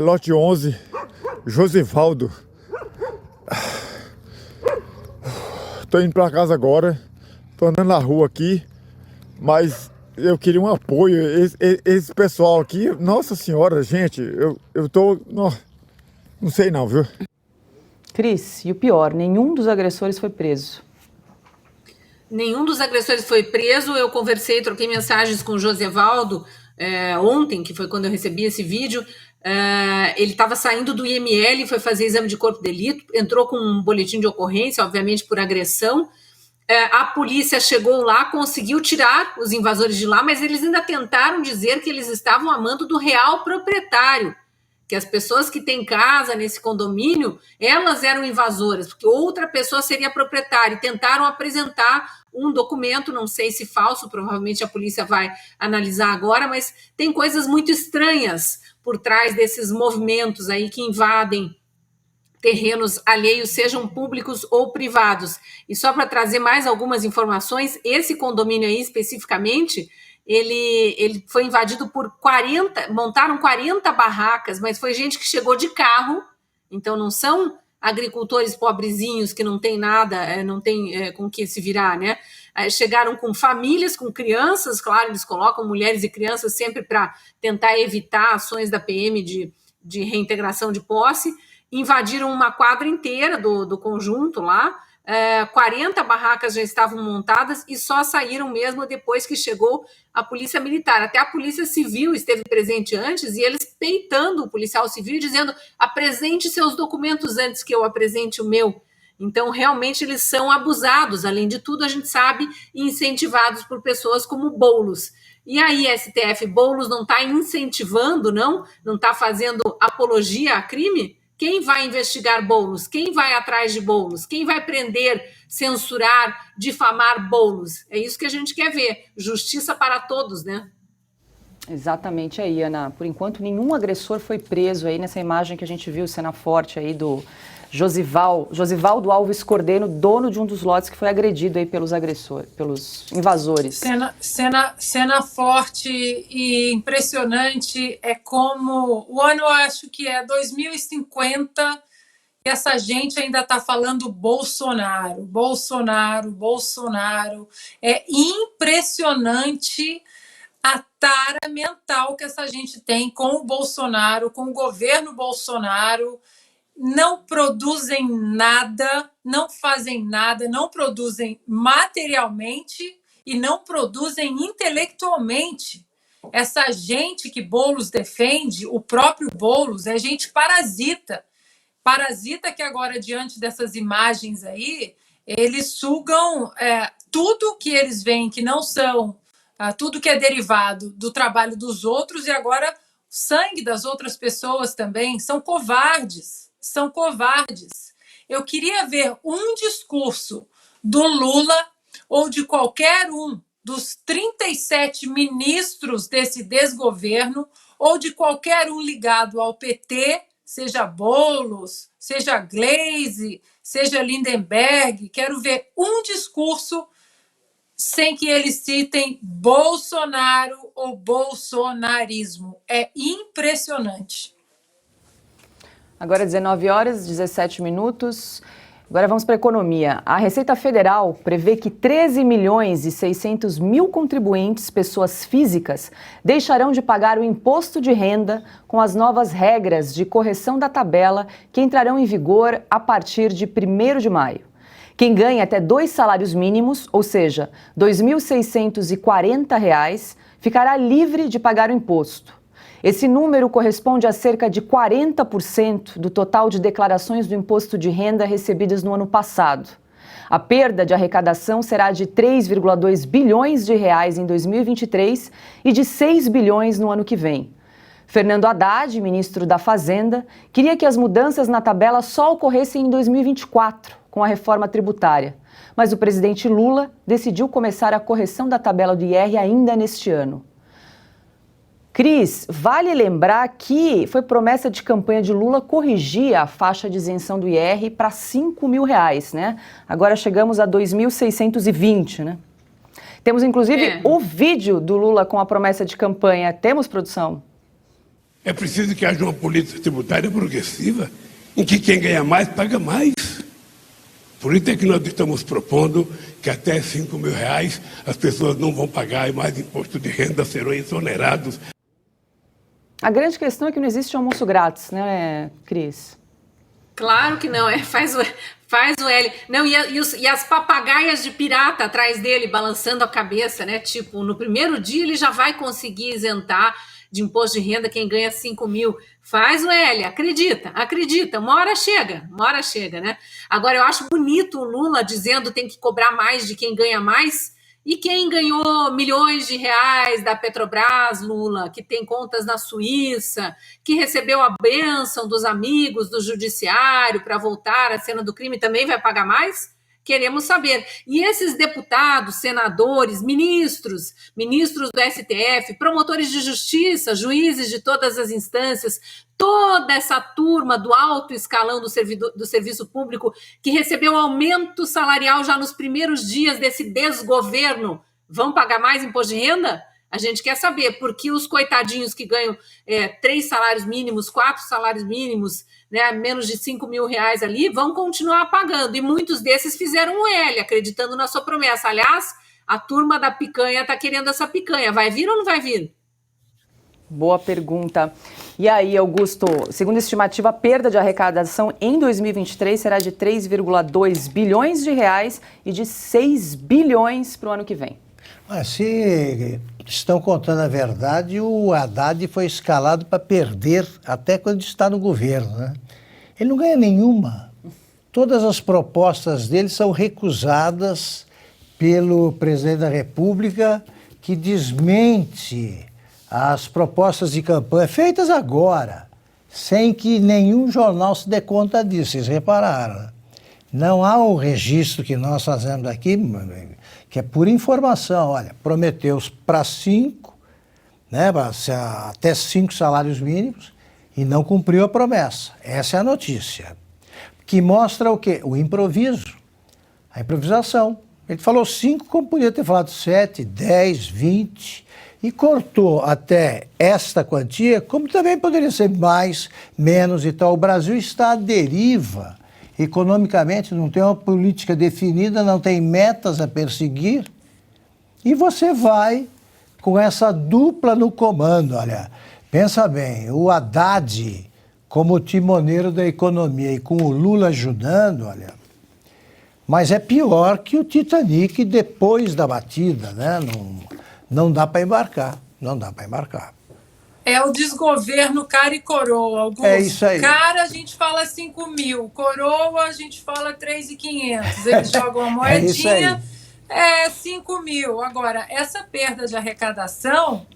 lote 11, Josivaldo. Tô indo para casa agora, tô andando na rua aqui, mas eu queria um apoio. Esse pessoal aqui, nossa senhora, gente, eu tô... Não sei não, viu? Cris, e o pior, nenhum dos agressores foi preso. Nenhum dos agressores foi preso. Eu conversei, troquei mensagens com o Josivaldo ontem, que foi quando eu recebi esse vídeo. Ele estava saindo do IML, foi fazer exame de corpo de delito, entrou com um boletim de ocorrência, obviamente por agressão. A polícia chegou lá, conseguiu tirar os invasores de lá, mas eles ainda tentaram dizer que eles estavam a mando do real proprietário. que as pessoas que têm casa nesse condomínio, elas eram invasoras, porque outra pessoa seria proprietária, e tentaram apresentar um documento, não sei se falso, provavelmente a polícia vai analisar agora, mas tem coisas muito estranhas por trás desses movimentos aí que invadem terrenos alheios, sejam públicos ou privados. E só para trazer mais algumas informações, esse condomínio aí especificamente, ele foi invadido por 40, montaram 40 barracas, mas foi gente que chegou de carro, então não são agricultores pobrezinhos que não tem nada, não tem com que se virar, né? Chegaram com famílias, com crianças, claro, eles colocam mulheres e crianças sempre para tentar evitar ações da PM de reintegração de posse, invadiram uma quadra inteira do conjunto lá, 40 barracas já estavam montadas e só saíram mesmo depois que chegou a polícia militar. Até a polícia civil esteve presente antes e eles peitando o policial civil e dizendo: apresente seus documentos antes que eu apresente o meu. Então, realmente, eles são abusados. Além de tudo, a gente sabe, incentivados por pessoas como Boulos. E aí, STF, Boulos não está incentivando, não está fazendo apologia a crime? Quem vai investigar Boulos? Quem vai atrás de Boulos? Quem vai prender, censurar, difamar Boulos? É isso que a gente quer ver. Justiça para todos, né? Exatamente aí, Ana. Por enquanto, nenhum agressor foi preso aí nessa imagem que a gente viu, cena forte aí do Josivaldo Alves Cordeiro, dono de um dos lotes que foi agredido aí pelos agressores, pelos invasores. Cena forte e impressionante. É como o ano, eu acho que é 2050, e essa gente ainda está falando Bolsonaro. É impressionante a tara mental que essa gente tem com o Bolsonaro, com o governo Bolsonaro. Não produzem nada, não fazem nada, não produzem materialmente e não produzem intelectualmente. Essa gente que Boulos defende, o próprio Boulos, é gente parasita. Parasita que agora, diante dessas imagens aí, eles sugam tudo que eles veem que não são, tudo que é derivado do trabalho dos outros, e agora sangue das outras pessoas também. São covardes. Eu queria ver um discurso do Lula ou de qualquer um dos 37 ministros desse desgoverno ou de qualquer um ligado ao PT, seja Boulos, seja Gleisi, seja Lindenberg. Quero ver um discurso sem que eles citem Bolsonaro ou bolsonarismo. É impressionante. Agora 19h17. Agora vamos para a economia. A Receita Federal prevê que 13.600.000 contribuintes, pessoas físicas, deixarão de pagar o imposto de renda com as novas regras de correção da tabela que entrarão em vigor a partir de 1º de maio. Quem ganha até 2 salários mínimos, ou seja, R$ 2.640, ficará livre de pagar o imposto. Esse número corresponde a cerca de 40% do total de declarações do imposto de renda recebidas no ano passado. A perda de arrecadação será de 3,2 bilhões de reais em 2023 e de 6 bilhões no ano que vem. Fernando Haddad, ministro da Fazenda, queria que as mudanças na tabela só ocorressem em 2024, com a reforma tributária. Mas o presidente Lula decidiu começar a correção da tabela do IR ainda neste ano. Cris, vale lembrar que foi promessa de campanha de Lula corrigir a faixa de isenção do IR para R$ 5.000, né? Agora chegamos a 2.620, né? Temos, inclusive, o vídeo do Lula com a promessa de campanha. Temos, produção? É preciso que haja uma política tributária progressiva, em que quem ganha mais, paga mais. Por isso é que nós estamos propondo que até R$ 5.000 as pessoas não vão pagar e mais imposto de renda, serão exonerados. A grande questão é que não existe almoço grátis, né, Cris? Claro que não, faz o L. Não, e as papagaias de pirata atrás dele, balançando a cabeça, né? Tipo, no primeiro dia ele já vai conseguir isentar de imposto de renda quem ganha 5.000. Faz o L, acredita, uma hora chega, né? Agora, eu acho bonito o Lula dizendo que tem que cobrar mais de quem ganha mais, E quem ganhou milhões de reais da Petrobras, Lula, que tem contas na Suíça, que recebeu a bênção dos amigos do judiciário para voltar à cena do crime, também vai pagar mais? Queremos saber. E esses deputados, senadores, ministros do STF, promotores de justiça, juízes de todas as instâncias, toda essa turma do alto escalão do serviço público que recebeu aumento salarial já nos primeiros dias desse desgoverno, vão pagar mais imposto de renda? A gente quer saber, porque os coitadinhos que ganham 3 salários mínimos, 4 salários mínimos, né, menos de 5 mil reais ali, vão continuar pagando. E muitos desses fizeram um L, acreditando na sua promessa. Aliás, a turma da picanha está querendo essa picanha. Vai vir ou não vai vir? Boa pergunta. E aí, Augusto, segundo a estimativa, a perda de arrecadação em 2023 será de 3,2 bilhões de reais e de 6 bilhões para o ano que vem. Mas se estão contando a verdade, o Haddad foi escalado para perder até quando está no governo, né? Ele não ganha nenhuma. Todas as propostas dele são recusadas pelo presidente da República, que desmente as propostas de campanha feitas agora, sem que nenhum jornal se dê conta disso. Vocês repararam, né? Não há um registro que nós fazemos aqui, que é por informação. Olha, prometeu para 5, né, até 5 salários mínimos, e não cumpriu a promessa. Essa é a notícia. Que mostra o quê? O improviso, a improvisação. Ele falou 5, como podia ter falado 7, 10, 20, e cortou até esta quantia, como também poderia ser mais, menos e tal. O Brasil está à deriva. Economicamente, não tem uma política definida, não tem metas a perseguir, e você vai com essa dupla no comando. Olha, pensa bem, o Haddad como timoneiro da economia e com o Lula ajudando, olha, mas é pior que o Titanic depois da batida, né? Não dá para embarcar, não dá para embarcar. É o desgoverno cara e coroa, Augusto. É isso aí. Cara, a gente fala 5 mil. Coroa, a gente fala 3.500. Eles jogam a moedinha, 5 mil. Agora, essa perda de arrecadação,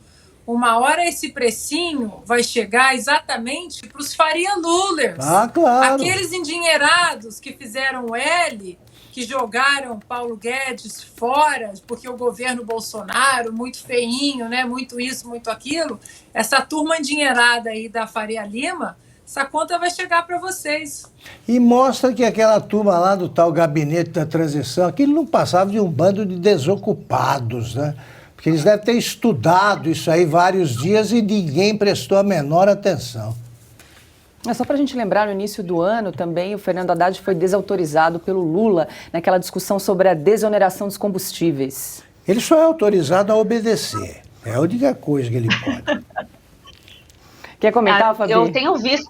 uma hora esse precinho vai chegar exatamente para os Faria Lulers. Ah, claro. Aqueles endinheirados que fizeram L, que jogaram Paulo Guedes fora, porque o governo Bolsonaro, muito feinho, né? Muito isso, muito aquilo. Essa turma endinheirada aí da Faria Lima, essa conta vai chegar para vocês. E mostra que aquela turma lá do tal gabinete da transição, aquilo não passava de um bando de desocupados, né? Porque eles devem ter estudado isso aí vários dias e ninguém prestou a menor atenção. Só para a gente lembrar, no início do ano também o Fernando Haddad foi desautorizado pelo Lula naquela discussão sobre a desoneração dos combustíveis. Ele só é autorizado a obedecer. É a única coisa que ele pode. Quer comentar, Fabi? Eu tenho visto,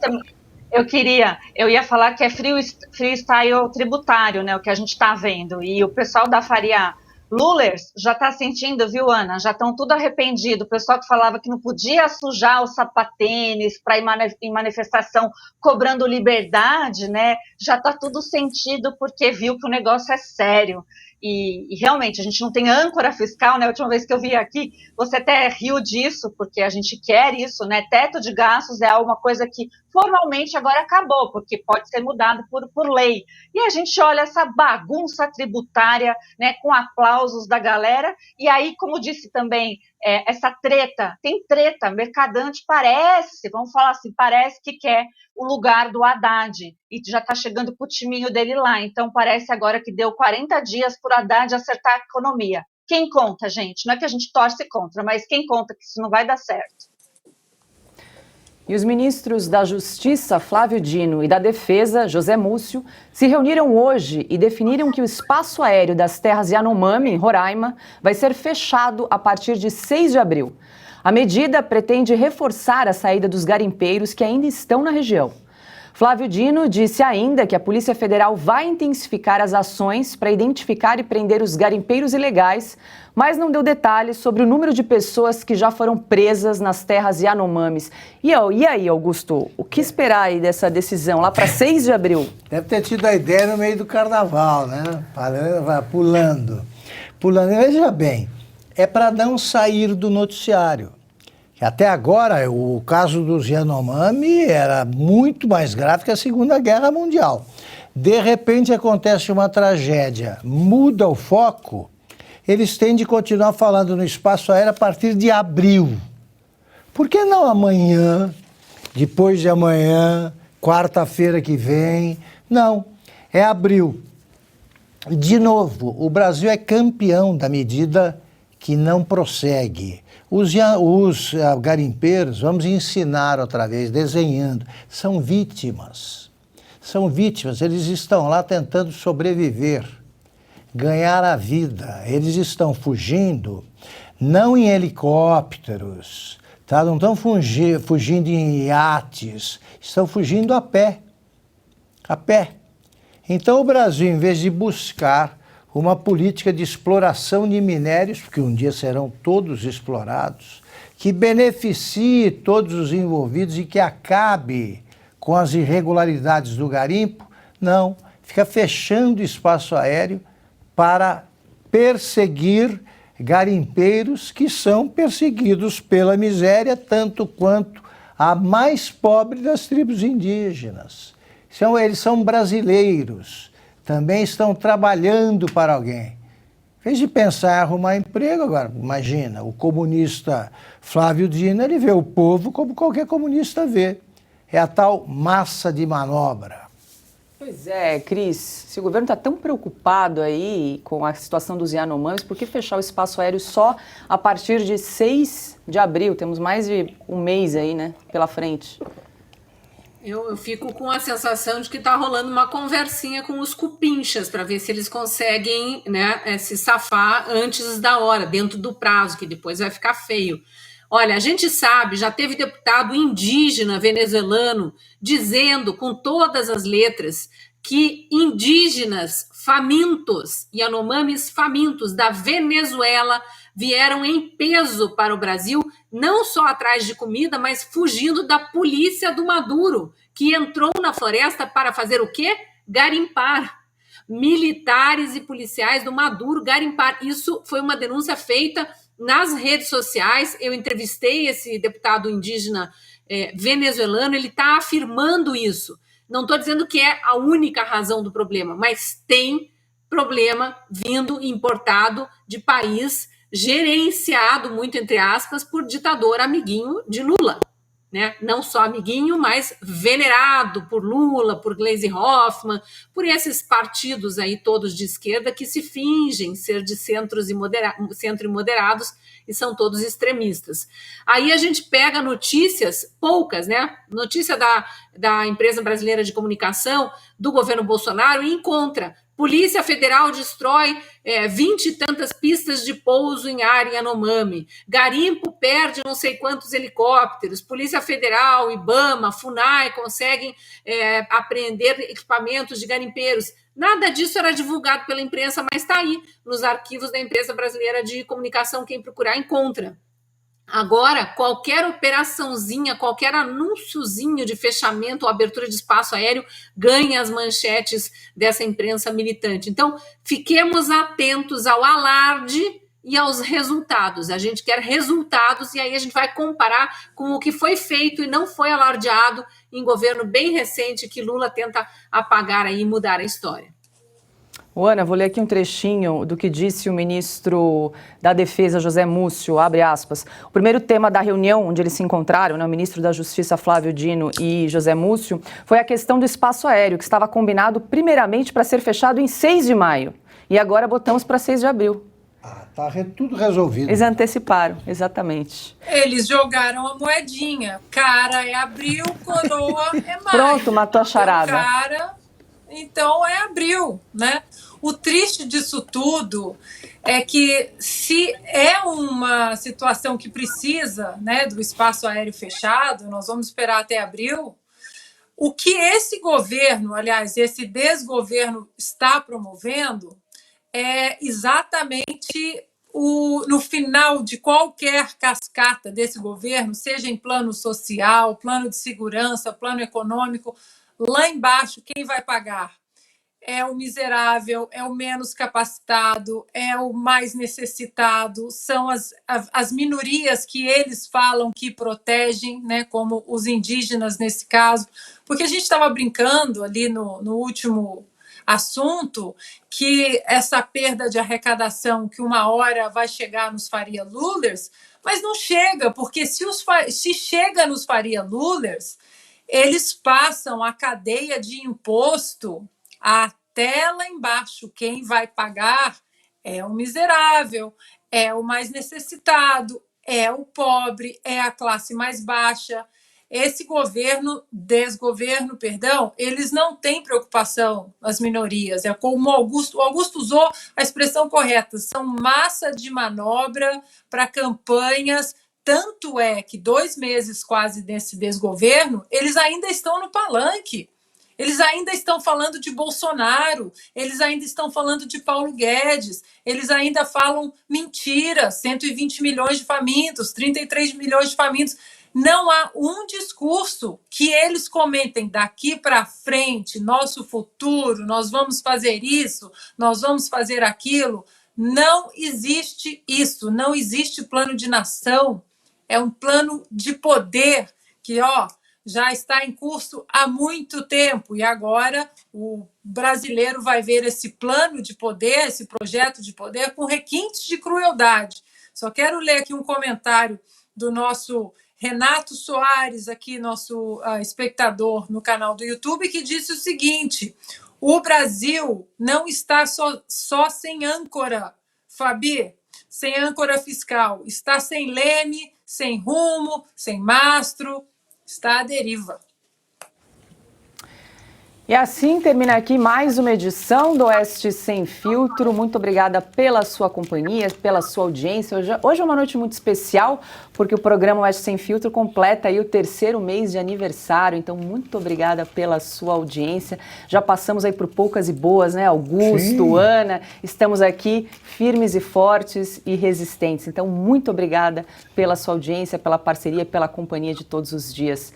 eu ia falar que é freestyle tributário, né, o que a gente está vendo. E o pessoal da Faria Lulers já está sentindo, viu, Ana? Já estão tudo arrependido. O pessoal que falava que não podia sujar os sapatênis para ir em manifestação cobrando liberdade, né? Já está tudo sentido porque viu que o negócio é sério. E realmente, a gente não tem âncora fiscal, né? A última vez que eu vi aqui, você até riu disso, porque a gente quer isso, né? Teto de gastos é uma coisa que formalmente agora acabou, porque pode ser mudado por lei. E a gente olha essa bagunça tributária, né? Com aplausos da galera. E aí, como disse também, essa treta, tem treta, Mercadante parece, vamos falar assim, parece que quer o lugar do Haddad, e já está chegando para o timinho dele lá, então parece agora que deu 40 dias para o Haddad acertar a economia. Quem conta, gente? Não é que a gente torce contra, mas quem conta que isso não vai dar certo? E os ministros da Justiça, Flávio Dino, e da Defesa, José Múcio, se reuniram hoje e definiram que o espaço aéreo das terras Yanomami, em Roraima, vai ser fechado a partir de 6 de abril. A medida pretende reforçar a saída dos garimpeiros que ainda estão na região. Flávio Dino disse ainda que a Polícia Federal vai intensificar as ações para identificar e prender os garimpeiros ilegais, mas não deu detalhes sobre o número de pessoas que já foram presas nas terras Yanomamis. E aí, Augusto, o que esperar aí dessa decisão lá para 6 de abril? Deve ter tido a ideia no meio do carnaval, né? Pulando. pulando. Veja bem, é para não sair do noticiário. Até agora, o caso dos Yanomami era muito mais grave que a Segunda Guerra Mundial. De repente acontece uma tragédia, muda o foco, eles têm de continuar falando no espaço aéreo a partir de abril. Por que não amanhã, depois de amanhã, quarta-feira que vem? Não, é abril. De novo, o Brasil é campeão da medida que não prossegue. Os garimpeiros, vamos ensinar outra vez, desenhando, são vítimas. São vítimas, eles estão lá tentando sobreviver, ganhar a vida. Eles estão fugindo, não em helicópteros, tá? Não estão fugindo em iates, estão fugindo a pé. A pé. Então o Brasil, em vez de buscar uma política de exploração de minérios, porque um dia serão todos explorados, que beneficie todos os envolvidos e que acabe com as irregularidades do garimpo, não, fica fechando o espaço aéreo para perseguir garimpeiros que são perseguidos pela miséria, tanto quanto a mais pobre das tribos indígenas. Eles são brasileiros, também estão trabalhando para alguém. Em vez de pensar em arrumar emprego, agora, imagina, o comunista Flávio Dino, ele vê o povo como qualquer comunista vê. É a tal massa de manobra. Pois é, Cris, se o governo está tão preocupado aí com a situação dos Yanomamis, por que fechar o espaço aéreo só a partir de 6 de abril? Temos mais de um mês aí, né, pela frente. Eu fico com a sensação de que está rolando uma conversinha com os cupinchas para ver se eles conseguem, né, se safar antes da hora, dentro do prazo, que depois vai ficar feio. Olha, a gente sabe, já teve deputado indígena venezuelano dizendo com todas as letras que indígenas famintos, Yanomamis famintos da Venezuela vieram em peso para o Brasil, não só atrás de comida, mas fugindo da polícia do Maduro, que entrou na floresta para fazer o quê? Garimpar. Militares e policiais do Maduro garimpar. Isso foi uma denúncia feita nas redes sociais. Eu entrevistei esse deputado indígena venezuelano, ele está afirmando isso. Não estou dizendo que é a única razão do problema, mas tem problema vindo importado de país gerenciado, muito entre aspas, por ditador amiguinho de Lula, né? Não só amiguinho, mas venerado por Lula, por Gleisi Hoffmann, por esses partidos aí todos de esquerda que se fingem ser de centro e moderados e são todos extremistas. Aí a gente pega notícias, poucas, né? Notícia da empresa brasileira de comunicação, do governo Bolsonaro, e encontra: Polícia Federal destrói 20 e tantas pistas de pouso em área Yanomami. Garimpo perde não sei quantos helicópteros. Polícia Federal, IBAMA, FUNAI conseguem apreender equipamentos de garimpeiros. Nada disso era divulgado pela imprensa, mas está aí nos arquivos da empresa brasileira de comunicação. Quem procurar encontra. Agora, qualquer operaçãozinha, qualquer anúnciozinho de fechamento ou abertura de espaço aéreo ganha as manchetes dessa imprensa militante. Então, fiquemos atentos ao alarde e aos resultados. A gente quer resultados e aí a gente vai comparar com o que foi feito e não foi alardeado em governo bem recente que Lula tenta apagar aí e mudar a história. Ana, vou ler aqui um trechinho do que disse o ministro da Defesa, José Múcio, abre aspas. O primeiro tema da reunião onde eles se encontraram, né, o ministro da Justiça, Flávio Dino, e José Múcio, foi a questão do espaço aéreo, que estava combinado primeiramente para ser fechado em 6 de maio. E agora botamos para 6 de abril. Tá tudo resolvido. Eles anteciparam, exatamente. Eles jogaram a moedinha. Cara é abril, coroa é maio. Pronto, matou a charada. Então é abril, né? O triste disso tudo é que se é uma situação que precisa, né, do espaço aéreo fechado, nós vamos esperar até abril. O que esse governo, aliás, esse desgoverno está promovendo é exatamente no final de qualquer cascata desse governo, seja em plano social, plano de segurança, plano econômico, lá embaixo, quem vai pagar? é o miserável, é o menos capacitado, é o mais necessitado, são as minorias que eles falam que protegem, né, como os indígenas nesse caso, porque a gente estava brincando ali no último assunto que essa perda de arrecadação que uma hora vai chegar nos Faria Lulers, mas não chega, porque se chega nos Faria Lulers, eles passam a cadeia de imposto até lá embaixo. Quem vai pagar é o miserável, é o mais necessitado, é o pobre, é a classe mais baixa. Esse desgoverno, eles não têm preocupação nas minorias. É como o Augusto usou a expressão correta, são massa de manobra para campanhas. Tanto é que 2 meses quase desse desgoverno, eles ainda estão no palanque. Eles ainda estão falando de Bolsonaro, eles ainda estão falando de Paulo Guedes, eles ainda falam mentira, 120 milhões de famintos, 33 milhões de famintos. Não há um discurso que eles comentem daqui para frente, nosso futuro, nós vamos fazer isso, nós vamos fazer aquilo. Não existe isso, não existe plano de nação. É um plano de poder que, já está em curso há muito tempo. E agora o brasileiro vai ver esse plano de poder, esse projeto de poder, com requintes de crueldade. Só quero ler aqui um comentário do nosso Renato Soares, aqui, nosso espectador no canal do YouTube, que disse o seguinte: o Brasil não está só sem âncora, Fabi, sem âncora fiscal, está sem leme, sem rumo, sem mastro, está à deriva. E assim termina aqui mais uma edição do Oeste Sem Filtro. Muito obrigada pela sua companhia, pela sua audiência. Hoje é uma noite muito especial, porque o programa Oeste Sem Filtro completa aí o 3º mês de aniversário. Então, muito obrigada pela sua audiência. Já passamos aí por poucas e boas, né? Augusto, sim, Ana, estamos aqui firmes e fortes e resistentes. Então, muito obrigada pela sua audiência, pela parceria, pela companhia de todos os dias.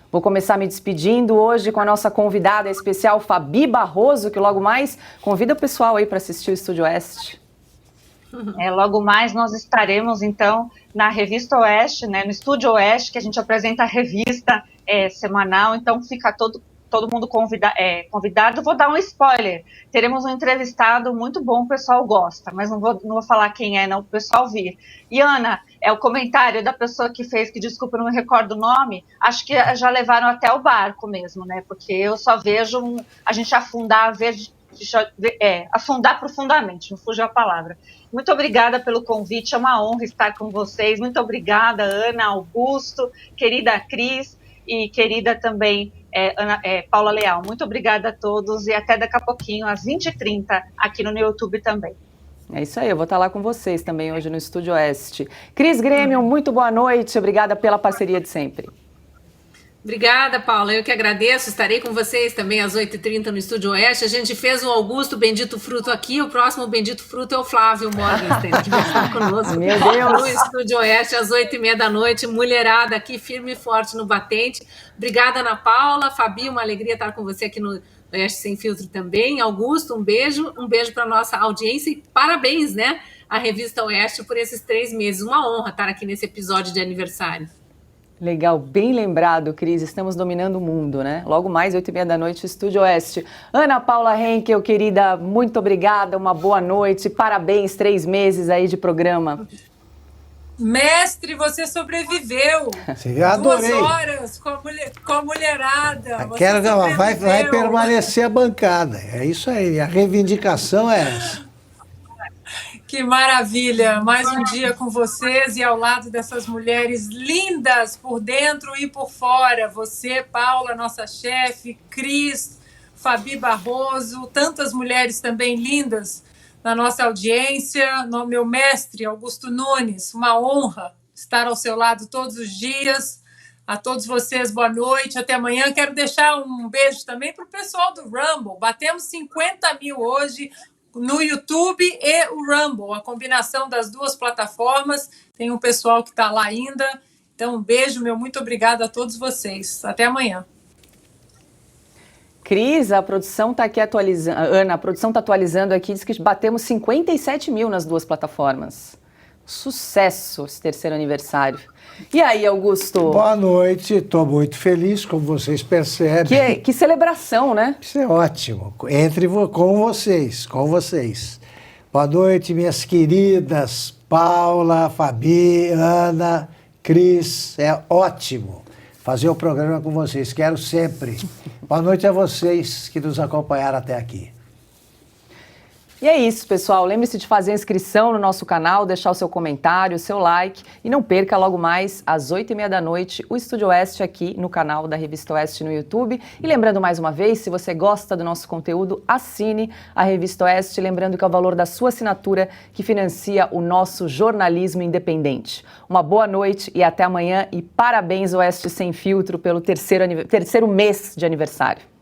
Vou começar me despedindo hoje com a nossa convidada especial, Fabi Barroso, que logo mais convida o pessoal aí para assistir o Estúdio Oeste. Logo mais nós estaremos, então, na Revista Oeste, né, no Estúdio Oeste, que a gente apresenta a revista semanal, então fica todo mundo convidado. Vou dar um spoiler, teremos um entrevistado muito bom, o pessoal gosta, mas não vou falar quem é, não, o pessoal vir. E Ana, é o comentário da pessoa que fez, que desculpa, eu não me recordo o nome, acho que já levaram até o barco mesmo, né, porque eu só vejo a gente afundar, afundar profundamente, não fugiu a palavra. Muito obrigada pelo convite, é uma honra estar com vocês, muito obrigada, Ana, Augusto, querida Cris e querida também Paula Leal. Muito obrigada a todos e até daqui a pouquinho, às 20h30, aqui no YouTube também. É isso aí, eu vou estar lá com vocês também hoje no Estúdio Oeste. Cris Grêmio, muito boa noite, obrigada pela parceria de sempre. Obrigada, Paula, eu que agradeço, estarei com vocês também às 8h30 no Estúdio Oeste. A gente fez um Augusto Bendito Fruto aqui, o próximo Bendito Fruto é o Flávio Morgenstern, que vai estar conosco. Meu Deus! No Estúdio Oeste, às 8h30, mulherada aqui, firme e forte no batente. Obrigada, Ana Paula, Fabi, uma alegria estar com você aqui no Oeste Sem Filtro também. Augusto, um beijo para a nossa audiência e parabéns, né, à Revista Oeste por esses 3 meses. Uma honra estar aqui nesse episódio de aniversário. Legal, bem lembrado, Cris, estamos dominando o mundo, né? Logo mais, 8h30, Estúdio Oeste. Ana Paula Henkel, querida, muito obrigada, uma boa noite, parabéns, 3 meses aí de programa. Mestre, você sobreviveu. Sim, adorei. 2 horas com a mulherada. Vai permanecer a bancada, é isso aí, a reivindicação é essa. Que maravilha! Mais um dia com vocês e ao lado dessas mulheres lindas por dentro e por fora. Você, Paula, nossa chefe, Cris, Fabi Barroso, tantas mulheres também lindas na nossa audiência. No meu mestre, Augusto Nunes, uma honra estar ao seu lado todos os dias. A todos vocês, boa noite, até amanhã. Quero deixar um beijo também para o pessoal do Rumble. Batemos 50 mil hoje no YouTube e o Rumble, a combinação das 2 plataformas. Tem um pessoal que está lá ainda. Então, um beijo, muito obrigada a todos vocês. Até amanhã. Cris, a produção está aqui atualizando. Ana, a produção está atualizando aqui, diz que batemos 57 mil nas duas plataformas. Sucesso esse terceiro aniversário. E aí, Augusto? Boa noite, estou muito feliz, como vocês percebem. Que celebração, né? Isso é ótimo. Com vocês. Boa noite, minhas queridas Paula, Fabi, Ana, Cris. É ótimo fazer o programa com vocês. Quero sempre. Boa noite a vocês que nos acompanharam até aqui. E é isso, pessoal. Lembre-se de fazer a inscrição no nosso canal, deixar o seu comentário, o seu like e não perca logo mais às 8h30 da noite o Estúdio Oeste aqui no canal da Revista Oeste no YouTube. E lembrando mais uma vez, se você gosta do nosso conteúdo, assine a Revista Oeste, lembrando que é o valor da sua assinatura que financia o nosso jornalismo independente. Uma boa noite e até amanhã e parabéns Oeste Sem Filtro pelo terceiro mês de aniversário.